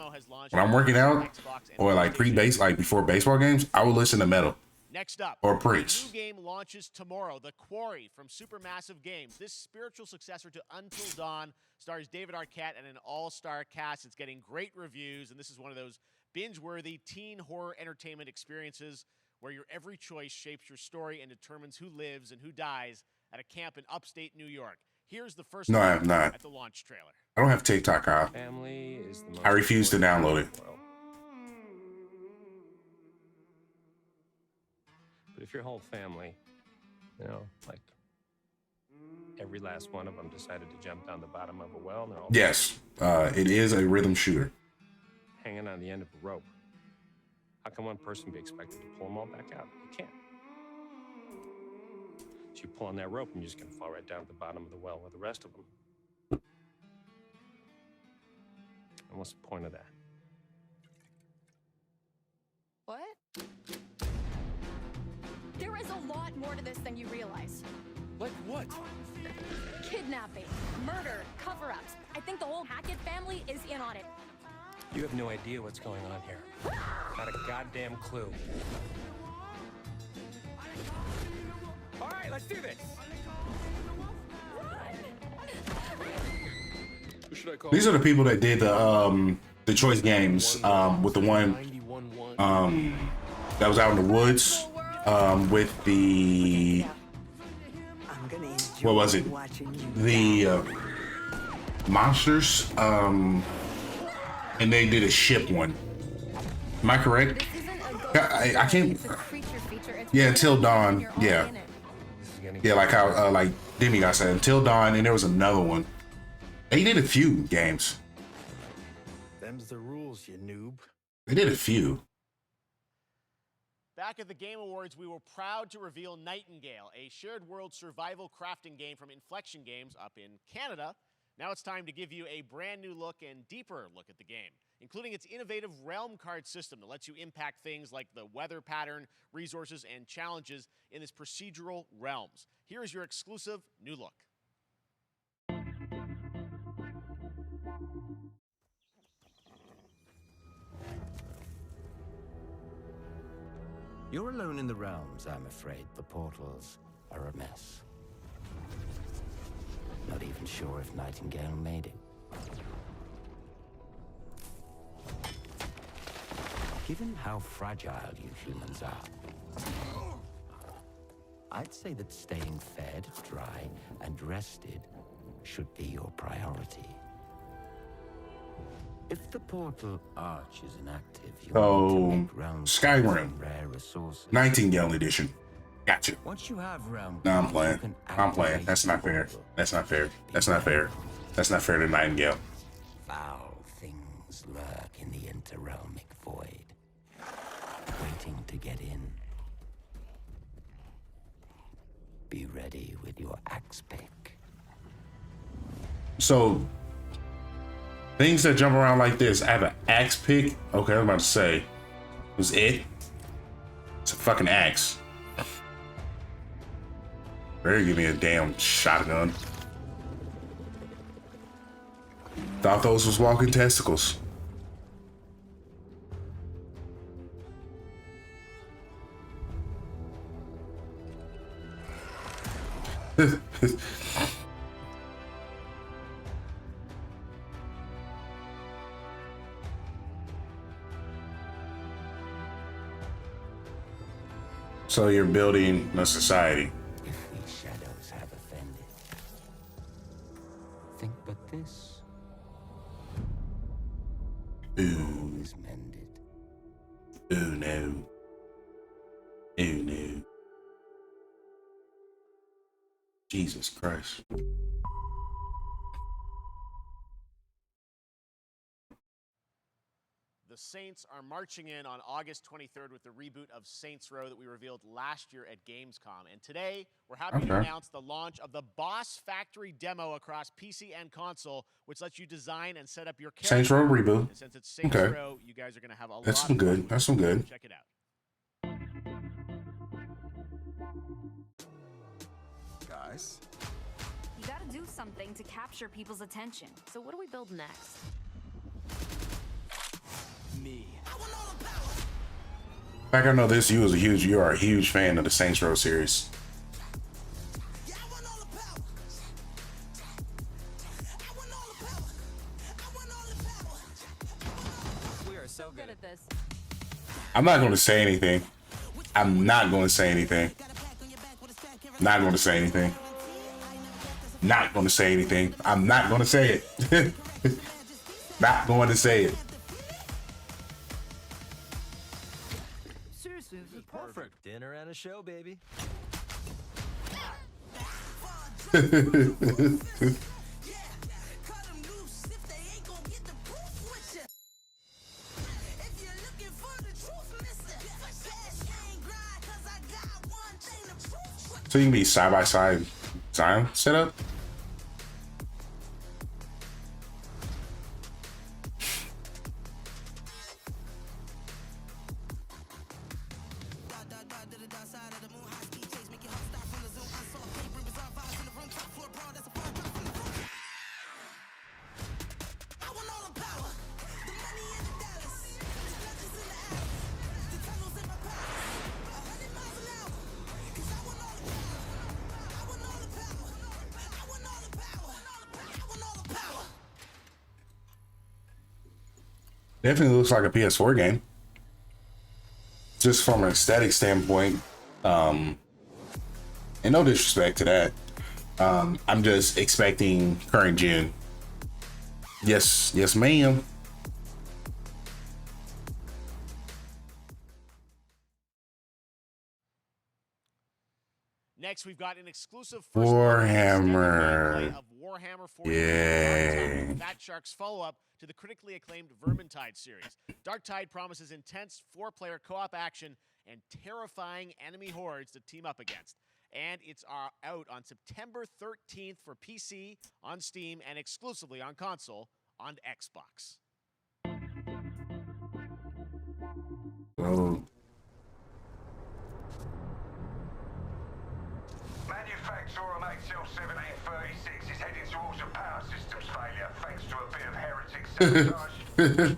When I'm working out or like like before baseball games, I would listen to metal. Next up, or a Prince. new game launches tomorrow, The Quarry from Supermassive Games. This spiritual successor to Until Dawn stars David Arquette and an all-star cast. It's getting great reviews, and this is one of those binge-worthy teen horror entertainment experiences where your every choice shapes your story and determines who lives and who dies at a camp in upstate New York. Here's the first No, I look have not. at the launch trailer. I don't have TikTok, Kyle. Family is the most I refuse to download it. But if your whole family, you know, like every last one of them decided to jump down the bottom of a well, and they're all Yes, it is a rhythm shooter. hanging on the end of a rope, how can one person be expected to pull them all back out? You can't. So you pull on that rope and you're just going to fall right down to the bottom of the well with the rest of them. And what's the point of that? What? There is a lot more to this than you realize. Like what? Kidnapping, murder, cover-ups. I think the whole Hackett family is in on it. You have no idea what's going on here. Not a goddamn clue. All right, let's do this. Who should I call? These are the people that did the choice games with the one that was out in the woods with the what was it? The monsters. And they did a ship one. Am I correct? I can't. Yeah, Until Dawn. Yeah. Yeah, like how like Demigod said, Until Dawn, and there was another one. They did a few games. Them's the rules, you noob. They did a few. Back at the Game Awards, we were proud to reveal Nightingale, a shared world survival crafting game from Inflection Games up in Canada. Now it's time to give you a brand new look and deeper look at the game, including its innovative realm card system that lets you impact things like the weather pattern, resources, and challenges in its procedural realms. Here is your exclusive new look. You're alone in the realms, I'm afraid. The portals are a mess. Not even sure if Nightingale made it. Given how fragile you humans are, I'd say that staying fed, dry, and rested should be your priority. If the portal arch is inactive, you'll need to make realms Skyrim, rare resources. Nightingale edition. Gotcha. Once you have realm No, I'm cards, playing. you can I'm playing. activate That's not the fair. portal. That's not fair. That's not fair. That's not fair to Nightingale. Foul things lurk in the interrealmic void, waiting to get in. Be ready with your axe pick. So things that jump around like this. I have an axe pick. Okay, I was about to say, was it? It's a fucking axe. Better give me a damn shotgun. Thought those was walking testicles. So you're building a society. If these shadows have offended, think but this. All is mended. Oh no. Oh no. Jesus Christ. The Saints are marching in on August 23rd with the reboot of Saints Row that we revealed last year at Gamescom. And today, we're happy to announce the launch of the Boss Factory demo across PC and console, which lets you design and set up your character. Saints Row reboot. And since it's Saints Row, you guys are going to have a lot That's of some fun good. with That's it. some good. Check it out. Guys, You gotta do something to capture people's attention. So what do we build next? Me. Back, I know this. You are a huge fan of the Saints Row series. We are so good at this. I'm not going to say anything. I'm not going to say anything. Not going to say anything. Not going to say anything. I'm not going to say it. Not going to say it. Seriously, this is perfect. Dinner and a show, baby. So you can be side by side Zion setup. Definitely looks like a PS4 game. Just from an aesthetic standpoint. And no disrespect to that. I'm just expecting current gen. Yes, ma'am. Next, we've got an exclusive Warhammer. of Warhammer 40K Yay. Dark Fat Shark's follow-up to the critically acclaimed Vermintide series. Darktide promises intense 4-player co-op action and terrifying enemy hordes to team up against. And it's out on September 13th for PC, on Steam, and exclusively on console on Xbox. Oh. Manufacturer MHL 1736 is heading towards a power systems failure thanks to a bit of heretic sabotage.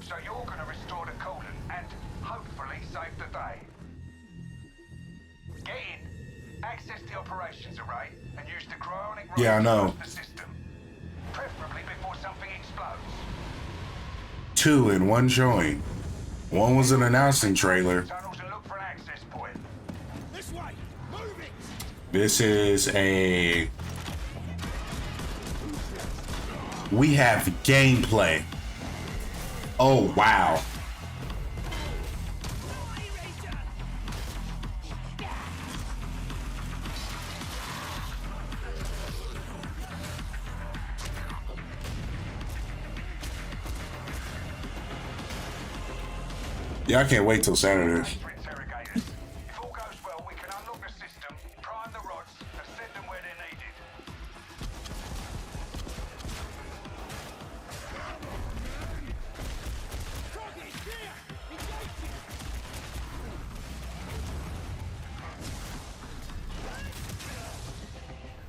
So you're going to restore the coolant and hopefully save the day. Get in, access the operations array, and use the cryonic Yeah, I know. the system. Preferably before something explodes. 2 in one showing. One was an announcing trailer. Tunnels and look for an access point. This way, move it! This is a... We have gameplay. Oh, wow. Yeah, I can't wait till Saturday. If all goes well, we can unlock the system, prime the rods, and send them where they're needed.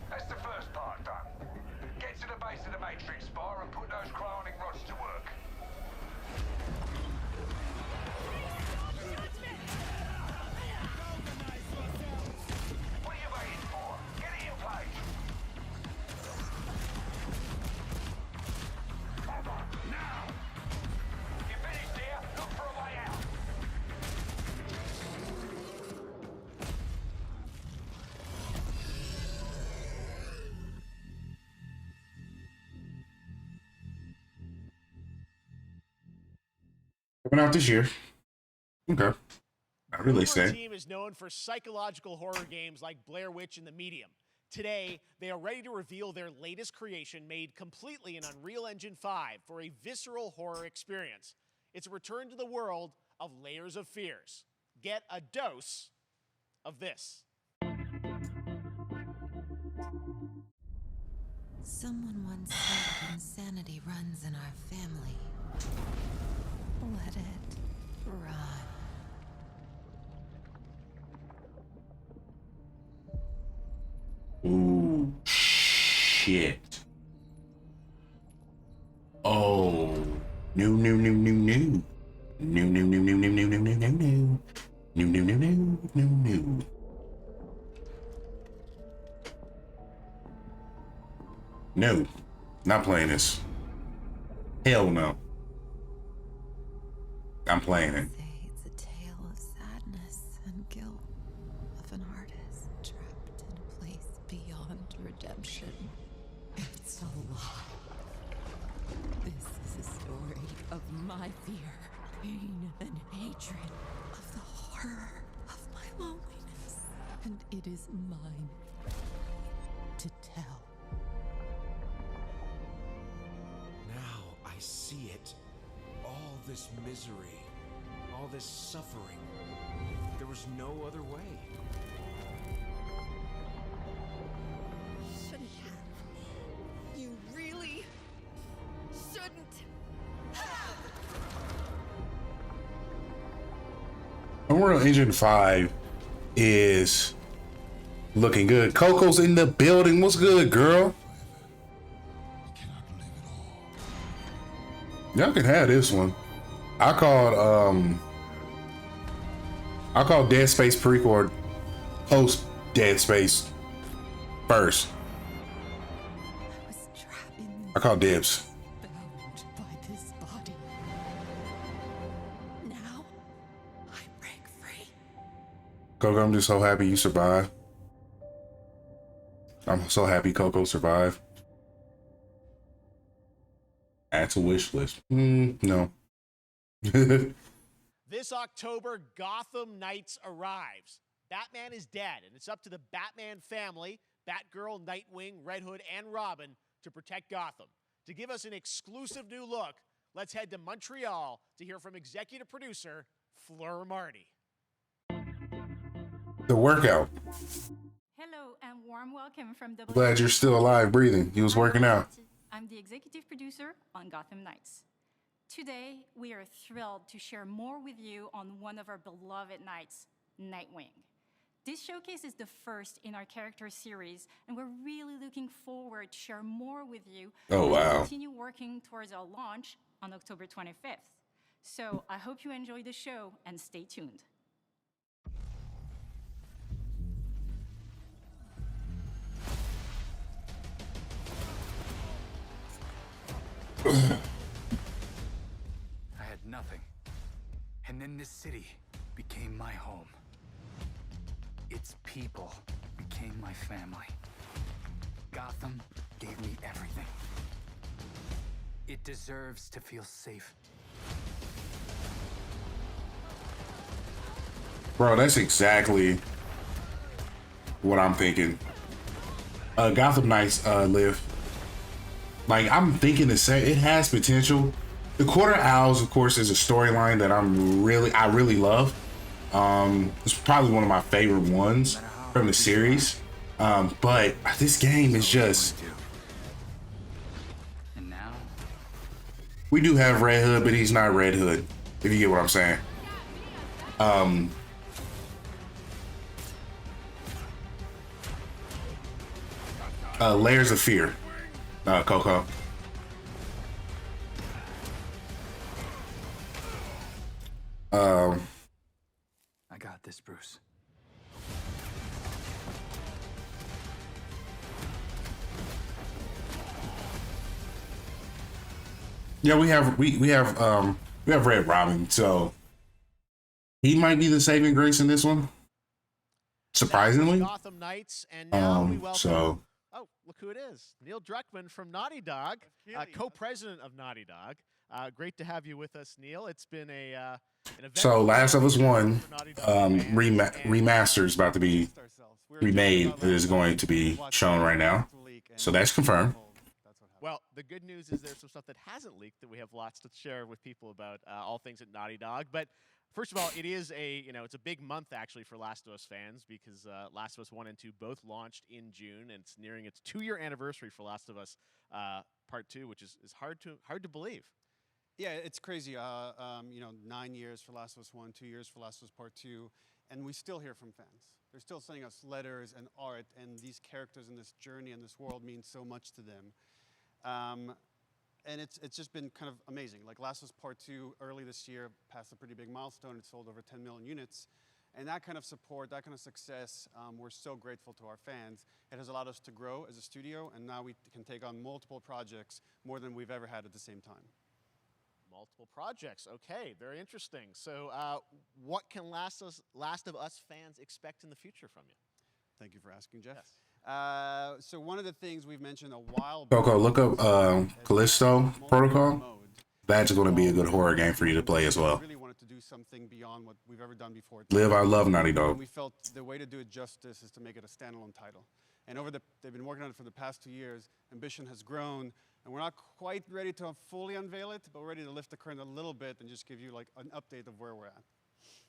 That's the first part done. Get to the base of the Matrix bar and put those cryonic rods to work. What are you waiting for? Get it in place. Now! You finished here? Look for a way out. Coming out this year. Okay. Not really Our say. team is known for psychological horror games like Blair Witch and The Medium. Today, they are ready to reveal their latest creation made completely in Unreal Engine 5 for a visceral horror experience. It's a return to the world of Layers of Fears. Get a dose of this. Someone once said insanity runs in our family. Let it run. Ooh, shit. Oh, new. No, not playing this. Hell no. I'm playing it. It's a tale of sadness and guilt of an artist trapped in a place beyond redemption. It's a lie. This is a story of my fear, pain, and hatred, of the horror of my loneliness. And it is mine to tell. Now I see it. All this misery, all this suffering. There was no other way. Shouldn't have. You really shouldn't have. Unreal Engine 5 is looking good. Coco's in the building. What's good, girl? Y'all can have this one. I called Dead Space prequel post Dead Space first. I called dibs. Bound by this body. Now I break free. Coco, I'm just so happy you survived. I'm so happy Coco survived. Add to wish list. No. This October, Gotham Knights arrives. Batman is dead, and it's up to the Batman family, Batgirl, Nightwing, Red Hood, and Robin to protect Gotham. To give us an exclusive new look, let's head to Montreal to hear from executive producer Fleur Marty. The workout. Hello and warm welcome from the. Glad you're still alive, breathing. He was working out. I'm the executive producer on Gotham Knights. Today, we are thrilled to share more with you on one of our beloved knights, Nightwing. This showcase is the first in our character series, and we're really looking forward to share more with you. Oh, wow. Continue working towards our launch on October 25th. So I hope you enjoy the show and stay tuned. I had nothing. And then this city became my home. Its people became my family. Gotham gave me everything. It deserves to feel safe. Bro, that's exactly what I'm thinking. Gotham Knights live. Like, I'm thinking the same. It has potential. The Quarter Owls, of course, is a storyline that I really love. It's probably one of my favorite ones from the series. But this game is just. And now we do have Red Hood, but he's not Red Hood, if you get what I'm saying. Layers of Fear. Coco. I got this, Bruce. Yeah, we have Red Robin, so he might be the saving grace in this one. Surprisingly. Gotham Knights, and now we welcome. So. Oh, look who it is. Neil Druckmann from Naughty Dog, co-president of Naughty Dog. Great to have you with us, Neil. It's been an event. So Last of Us 1 remaster is about to be remade. It is going to be shown right now. So that's confirmed. Well, the good news is there's some stuff that hasn't leaked that we have lots to share with people about all things at Naughty Dog. But first of all, it is it's a big month actually for Last of Us fans because Last of Us 1 and 2 both launched in June, and it's nearing its 2-year anniversary for Last of Us Part 2, which is hard to believe. Yeah, it's crazy. 9 years for Last of Us 1, 2 years for Last of Us Part 2, and we still hear from fans. They're still sending us letters and art, and these characters in this journey and this world mean so much to them. And it's just been kind of amazing. Like Last of Us Part 2 early this year passed a pretty big milestone. It sold over 10 million units. And that kind of support, that kind of success, we're so grateful to our fans. It has allowed us to grow as a studio, and now we can take on multiple projects, more than we've ever had at the same time. Multiple projects. Okay, very interesting. So what can Last of Us fans expect in the future from you? Thank you for asking, Jeff. Yes. So one of the things we've mentioned a while back. Coco, look up Callisto Protocol. That's going to be a good horror game for you to play as well. We really wanted to do something beyond what we've ever done before. Live, I love Naughty Dog. And we felt the way to do it justice is to make it a standalone title. And they've been working on it for the past 2 years. Ambition has grown, and we're not quite ready to fully unveil it, but we're ready to lift the curtain a little bit and just give you like an update of where we're at.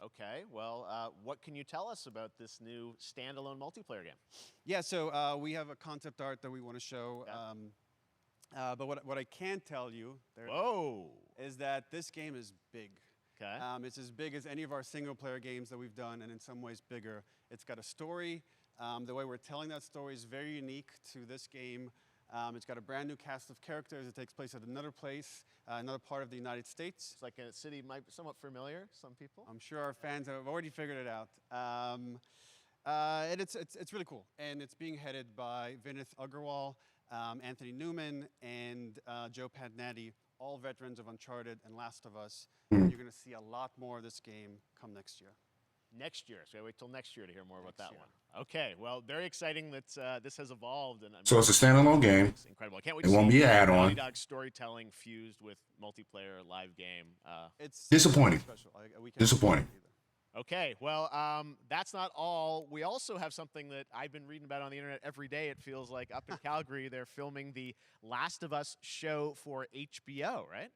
Okay, well, what can you tell us about this new standalone multiplayer game? Yeah, so we have a concept art that we want to show. Okay. But what I can tell you is that this game is big. Okay. It's as big as any of our single-player games that we've done, and in some ways bigger. It's got a story. The way we're telling that story is very unique to this game. It's got a brand new cast of characters. It takes place at another place, another part of the United States. It's like a city might be somewhat familiar, some people. I'm sure our fans have already figured it out. And it's really cool. And it's being headed by Vinith Agarwal, Anthony Newman, and Joe Pantnati, all veterans of Uncharted and Last of Us. And you're going to see a lot more of this game come next year. Next year, so I wait till next year to hear more about that one. Okay, well, very exciting that this has evolved, and So it's a standalone game. It's incredible. I can't wait. It won't be an add-on. Naughty Dog storytelling fused with multiplayer live game. It's disappointing. Special. Disappointing. Okay, well, that's not all. We also have something that I've been reading about on the internet every day. It feels like up in Calgary, they're filming the Last of Us show for HBO, right?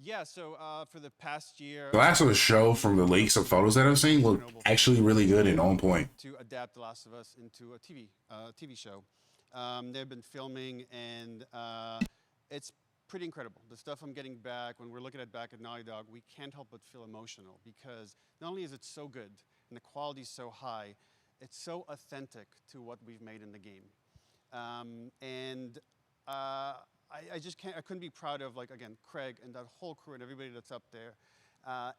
Yeah, so for the past year... The Last of Us show, from the leaks of photos that I've seen, look actually really good and on point. To adapt The Last of Us into a TV show. They've been filming, and it's pretty incredible. The stuff I'm getting back, when we're looking back at Naughty Dog, we can't help but feel emotional, because not only is it so good, and the quality's so high, it's so authentic to what we've made in the game. I just can't. I couldn't be proud of, like, again, Craig and that whole crew and everybody that's up there.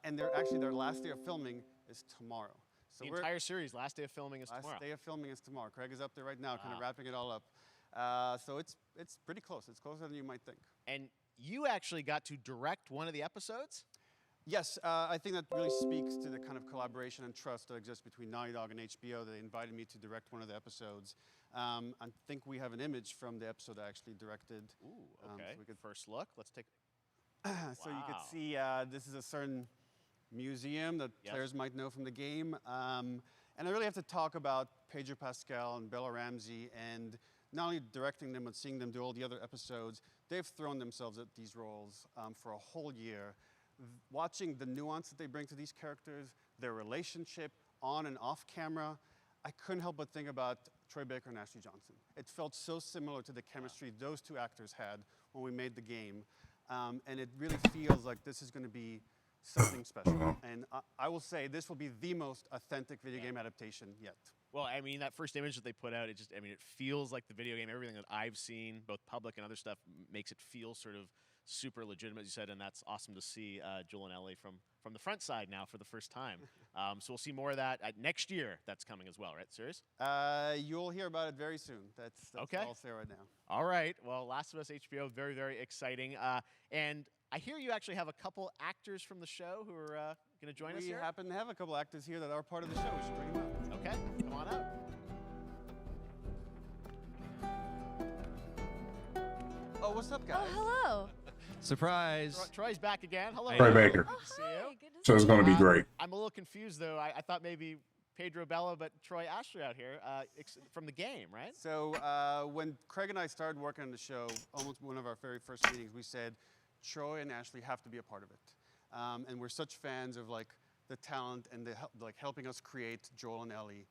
And their last day of filming is tomorrow. So the entire series, last day of filming is tomorrow. Last day of filming is tomorrow. Craig is up there right now, kind of wrapping it all up. So it's pretty close. It's closer than you might think. And you actually got to direct one of the episodes? Yes, I think that really speaks to the kind of collaboration and trust that exists between Naughty Dog and HBO. They invited me to direct one of the episodes. I think we have an image from the episode I actually directed. Ooh, okay. So we could first look. Let's take. So you could see this is a certain museum that players might know from the game. And I really have to talk about Pedro Pascal and Bella Ramsey, and not only directing them, but seeing them do all the other episodes. They've thrown themselves at these roles for a whole year. Watching the nuance that they bring to these characters, their relationship on and off camera, I couldn't help but think about Troy Baker and Ashley Johnson. It felt so similar to the chemistry those two actors had when we made the game. And it really feels like this is going to be something special. And I will say this will be the most authentic video game adaptation yet. Well, I mean, that first image that they put out, it feels like the video game. Everything that I've seen, both public and other stuff, makes it feel sort of super legitimate, as you said, and that's awesome to see Joel and Ellie from the front side now for the first time. So we'll see more of that next year. That's coming as well, right? Serious? You'll hear about it very soon. That's okay. All I'll say right now. All right. Well, Last of Us HBO, very, very exciting. And I hear you actually have a couple actors from the show who are going to join us here. We happen to have a couple actors here that are part of the show. We should bring them out. Okay. Come on out. Oh, what's up, guys? Oh, hello. Surprise. Troy's back again. Hello. Troy Baker. Good to see you. So it's going to be great. I'm a little confused, though. I thought maybe Pedro Bella, but Troy Ashley out here from the game, right? So when Craig and I started working on the show, almost one of our very first meetings, we said Troy and Ashley have to be a part of it. And we're such fans of like the talent and like helping us create Joel and Ellie.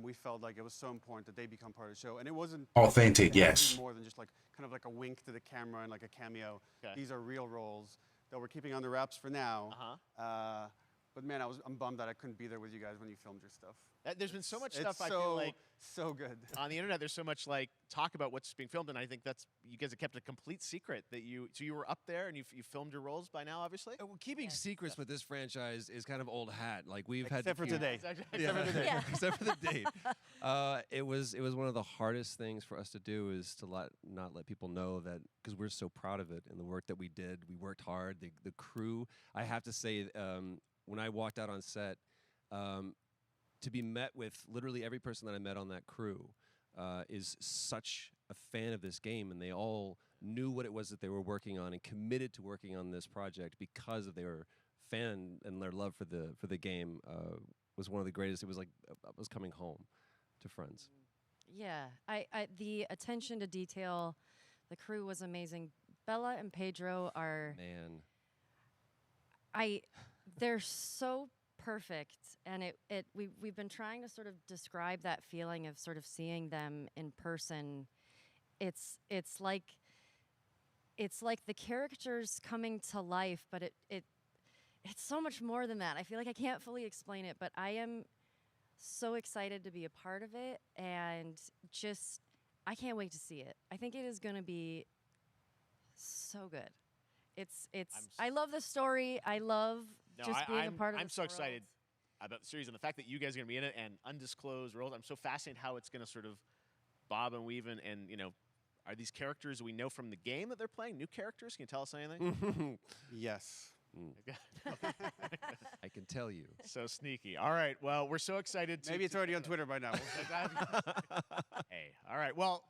We felt like it was so important that they become part of the show, and it wasn't Authentic, it had to yes. be more than just like kind of like a wink to the camera and like a cameo. Okay. These are real roles that we're keeping under wraps for now. But man, I'm bummed that I couldn't be there with you guys when you filmed your stuff. There's been so much It's stuff I feel like so good on the internet. There's so much like talk about what's being filmed, and I think that's you guys have kept a complete secret that you. So you were up there and you filmed your roles by now, obviously. Well, keeping secrets with this franchise is kind of old hat. Like we've had Except for today. Except for the date. Except for the date. It was one of the hardest things for us to do is to not let people know that because we're so proud of it and the work that we did. We worked hard. The crew. I have to say, when I walked out on set. To be met with literally every person that I met on that crew is such a fan of this game, and they all knew what it was that they were working on and committed to working on this project because of their fan and their love for the game was one of the greatest. It was like I was coming home to friends. Yeah, I the attention to detail, the crew was amazing. Bella and Pedro are they're so perfect, and we've been trying to sort of describe that feeling of sort of seeing them in person. It's like the characters coming to life, but it's so much more than that. I feel like I can't fully explain it, but I am so excited to be a part of it, and just I can't wait to see it. I think it is going to be so good. I love the story. I love being a part of. I'm so excited about the series and the fact that you guys are going to be in it and undisclosed roles. I'm so fascinated how it's going to sort of bob and weave and are these characters we know from the game that they're playing new characters? Can you tell us anything? Yes. I can tell you. So sneaky. All right. Well, we're so excited. Maybe it's already on Twitter by now. Hey. All right. Well,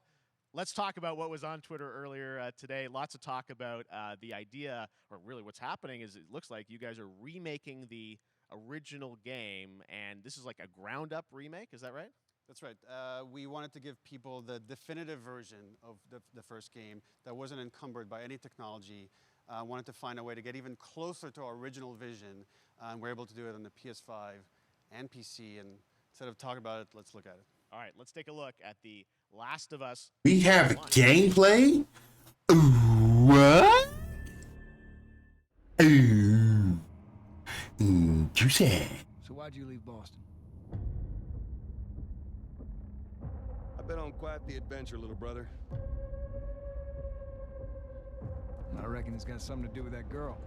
let's talk about what was on Twitter earlier today. Lots of talk about the idea, or really what's happening is it looks like you guys are remaking the original game, and this is like a ground-up remake. Is that right? That's right. We wanted to give people the definitive version of the first game that wasn't encumbered by any technology. Wanted to find a way to get even closer to our original vision, and we're able to do it on the PS5 and PC. And instead of talking about it, let's look at it. All right, let's take a look at the Last of Us. We have gameplay? What? Juicy. So why'd you leave Boston? I've been on quite the adventure, little brother. I reckon it's got something to do with that girl.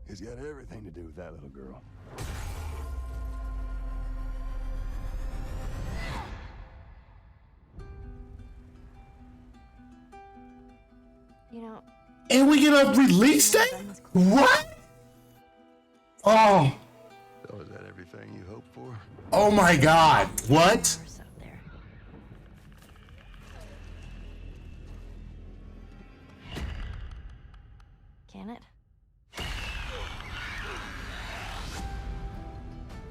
It's got everything to do with that little girl. And we get a release date? What? Oh. So is that everything you hoped for? Oh my God. What? Can it?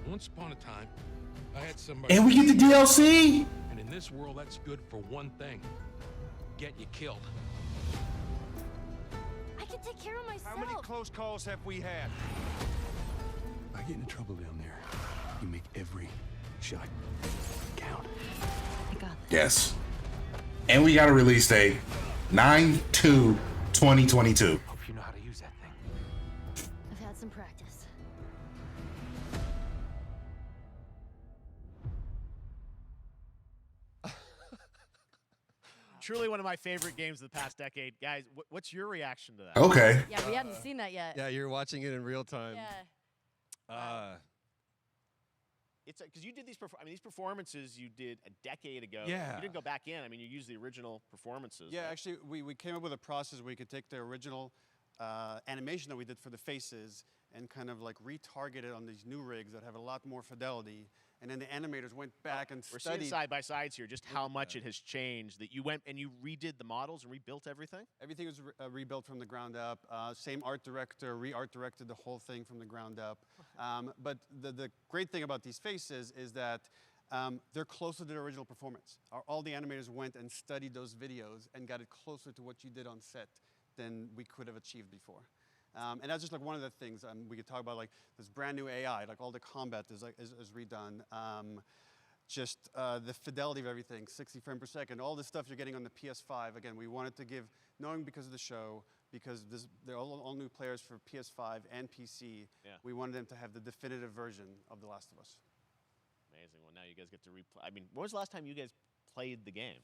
Once upon a time, I had somebody. And we get the DLC? And in this world, that's good for one thing: get you killed. I can take care of myself. How many close calls have we had? I get into trouble down there. You make every shot count. I got this. Yes. And we got a release date. 9/2/2022. Hope you know how to use that thing. I've had some practice. Truly one of my favorite games of the past decade. Guys, what's your reaction to that? Okay. Yeah, we hadn't seen that yet. Yeah, you're watching it in real time. Yeah. It's because you did these. These performances you did a decade ago. Yeah. You didn't go back in. I mean, you used the original performances. Yeah, right? actually, we came up with a process where we could take the original animation that we did for the faces and kind of like retarget it on these new rigs that have a lot more fidelity And then the animators went back and We're seeing studied. side by sides here, just how much it has changed. That you went and you redid the models and rebuilt everything. Everything was rebuilt from the ground up. Same art director, re-art directed the whole thing from the ground up. But the great thing about these faces is that they're closer to the original performance. All the animators went and studied those videos and got it closer to what you did on set than we could have achieved before. And that's just like one of the things we could talk about, like this brand new AI, like all the combat is redone. Just the fidelity of everything, 60 frames per second, all the stuff you're getting on the PS5. Again, we wanted to give, knowing because of the show, because they're all new players for PS5 and PC, we wanted them to have the definitive version of The Last of Us. Amazing. Well, now you guys get to replay. I mean, when was the last time you guys played the game?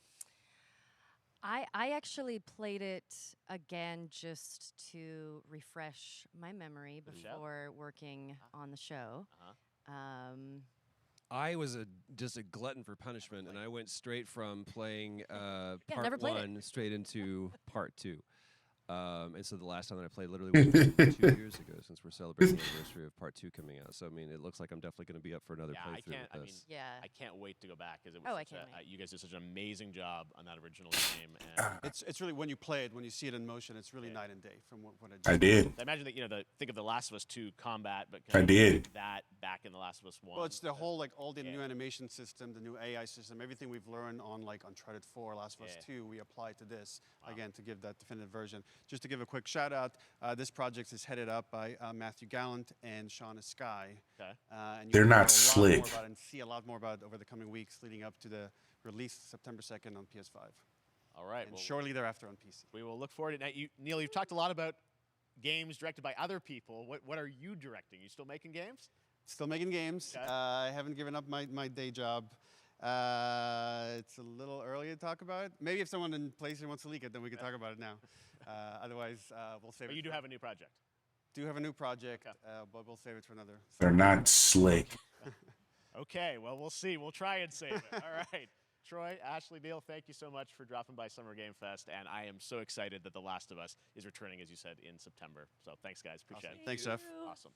I actually played it again just to refresh my memory before working on the show. I was just a glutton for punishment, and I went straight from playing never part played it. 1 straight into part 2. And so the last time that I played literally was 2 years ago, since we're celebrating the anniversary of part 2 coming out. So I mean, it looks like I'm definitely going to be up for another playthrough with this. I can't wait to go back because it was you guys did such an amazing job on that original game. And It's really, when you play it, when you see it in motion, it's really night and day from what I did. I imagine that think of The Last of Us 2 combat, but I did. that back in The Last of Us 1. Well, it's the whole, like, all the new animation system, the new AI system, everything we've learned on, like, Uncharted 4, Last of Us 2, we apply to this, again, to give that definitive version. Just to give a quick shout out, this project is headed up by Matthew Gallant and Shauna Sky. Okay. And They're you'll not hear a lot slick. more about it and see a lot more about it over the coming weeks leading up to the release September 2nd on PS5. All right. And shortly thereafter on PC. We will look forward to it. Now, Neil, you've talked a lot about games directed by other people. What are you directing? You still making games? Still making games. Okay. I haven't given up my day job. It's a little early to talk about it. Maybe if someone in PlayStation wants to leak it, then we can talk about it now. Otherwise, we'll save it. But you do have a new project. Do have a new project, but we'll save it for another. They're not slick. Okay, well, we'll see. We'll try and save it. All right. Troy, Ashley, Neil, thank you so much for dropping by Summer Game Fest, and I am so excited that The Last of Us is returning, as you said, in September. So thanks, guys. Appreciate it. Thanks, Jeff. Awesome.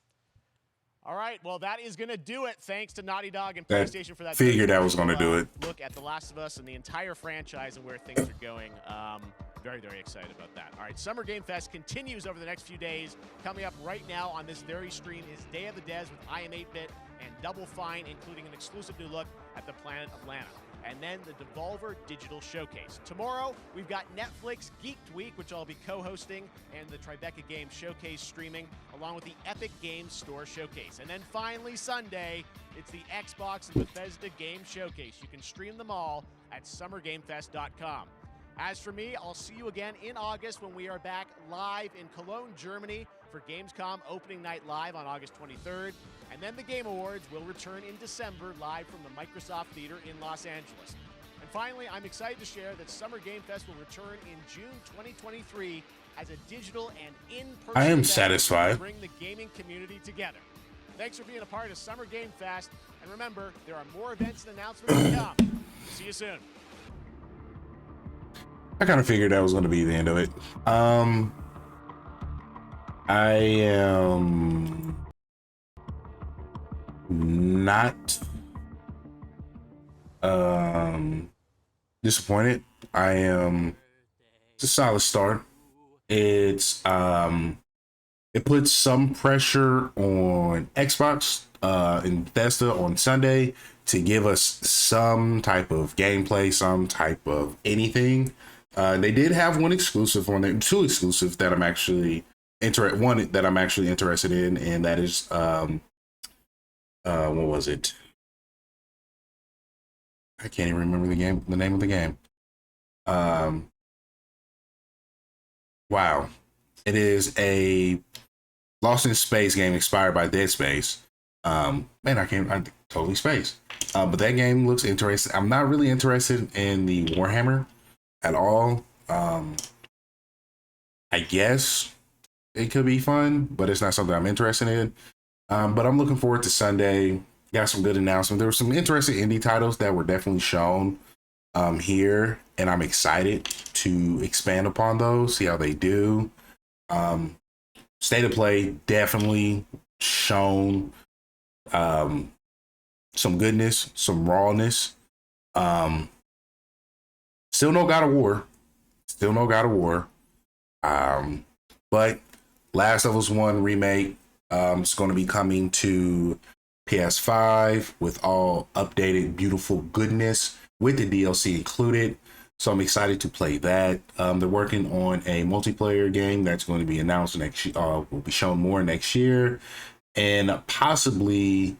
All right, well, that is going to do it. Thanks to Naughty Dog and That PlayStation for that. figured that was gonna do it. Look at The Last of Us and the entire franchise and where things are going. Very, very excited about that. All right, Summer Game Fest continues over the next few days. Coming up right now on this very stream is Day of the Des with I Am 8-Bit and Double Fine, including an exclusive new look at the planet of Lana. And then the Devolver Digital Showcase. Tomorrow, we've got Netflix Geeked Week, which I'll be co-hosting, and the Tribeca Games Showcase streaming, along with the Epic Games Store Showcase. And then finally, Sunday, it's the Xbox and Bethesda Game Showcase. You can stream them all at summergamefest.com. As for me, I'll see you again in August when we are back live in Cologne, Germany for Gamescom Opening Night Live on August 23rd. And then the Game Awards will return in December live from the Microsoft Theater in Los Angeles. And finally, I'm excited to share that Summer Game Fest will return in June 2023 as a digital and in-person I am event satisfied. to bring the gaming community together. Thanks for being a part of Summer Game Fest. And remember, there are more events and announcements to come. See you soon. I kind of figured that was going to be the end of it. I am not disappointed. I am. It's a solid start. It's it puts some pressure on Xbox and Bethesda on Sunday to give us some type of gameplay, some type of anything. They did have one exclusive on there, two exclusives that I'm actually one that I'm actually interested in, and that is what was it? I can't even remember the name of the game. Wow. It is a Lost in Space game inspired by Dead Space. Man, I totally spaced. But that game looks interesting. I'm not really interested in the Warhammer at all. I guess it could be fun, but it's not something I'm interested in. But I'm looking forward to Sunday. Got some good announcements. There were some interesting indie titles that were definitely shown here, and I'm excited to expand upon those, see how they do. State of Play definitely shown some goodness, some rawness. Still no God of War. But Last of Us 1 remake is going to be coming to PS5 with all updated, beautiful goodness with the DLC included. So I'm excited to play that. They're working on a multiplayer game that's going to be announced next year. Will be shown more next year, and possibly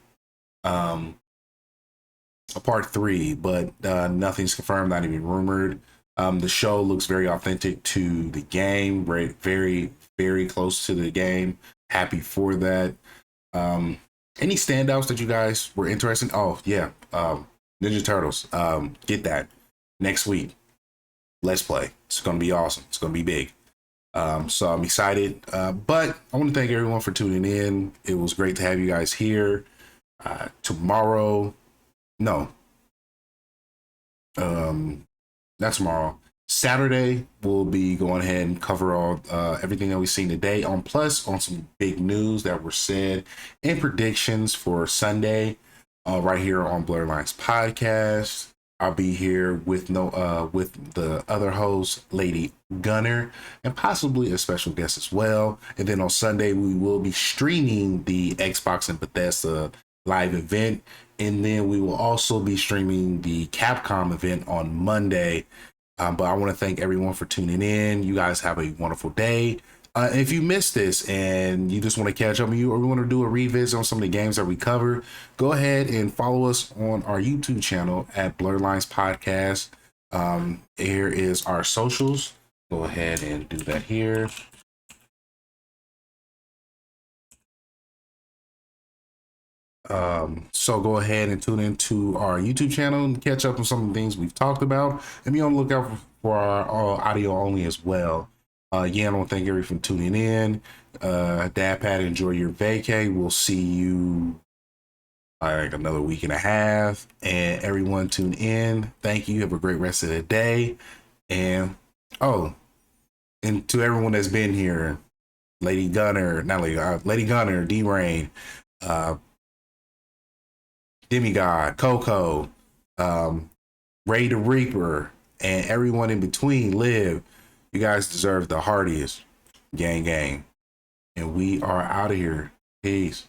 a part 3, but nothing's confirmed, not even rumored. The show looks very authentic to the game, very, very, very close to the game. Happy for that. Any standouts that you guys were interested in? Oh, yeah. Ninja Turtles. Get that next week. Let's play. It's going to be awesome. It's going to be big. So I'm excited. But I want to thank everyone for tuning in. It was great to have you guys here. Tomorrow. No. Not tomorrow. Saturday, we'll be going ahead and cover all everything that we've seen today on some big news that were said and predictions for Sunday right here on Blerd Lines Podcast. I'll be here with the other host, Lady Gunner, and possibly a special guest as well. And then on Sunday, we will be streaming the Xbox and Bethesda live event. And then we will also be streaming the Capcom event on Monday. But I want to thank everyone for tuning in. You guys have a wonderful day. If you missed this and you just want to catch up on you, or we want to do a revisit on some of the games that we covered, go ahead and follow us on our YouTube channel at Blerd Lines Podcast. Here is our socials. Go ahead and do that here. So go ahead and tune into our YouTube channel and catch up on some of the things we've talked about, and be on the lookout for our audio only as well. Again, I want to thank everyone for tuning in. Dad Pat, enjoy your vacay. We'll see you like another week and a half. And everyone tune in. Thank you. Have a great rest of the day. And and to everyone that's been here, Lady Gunner, D-Rain, Demigod, Coco, Ray the Reaper, and everyone in between, Liv. You guys deserve the heartiest gang. And we are out of here. Peace.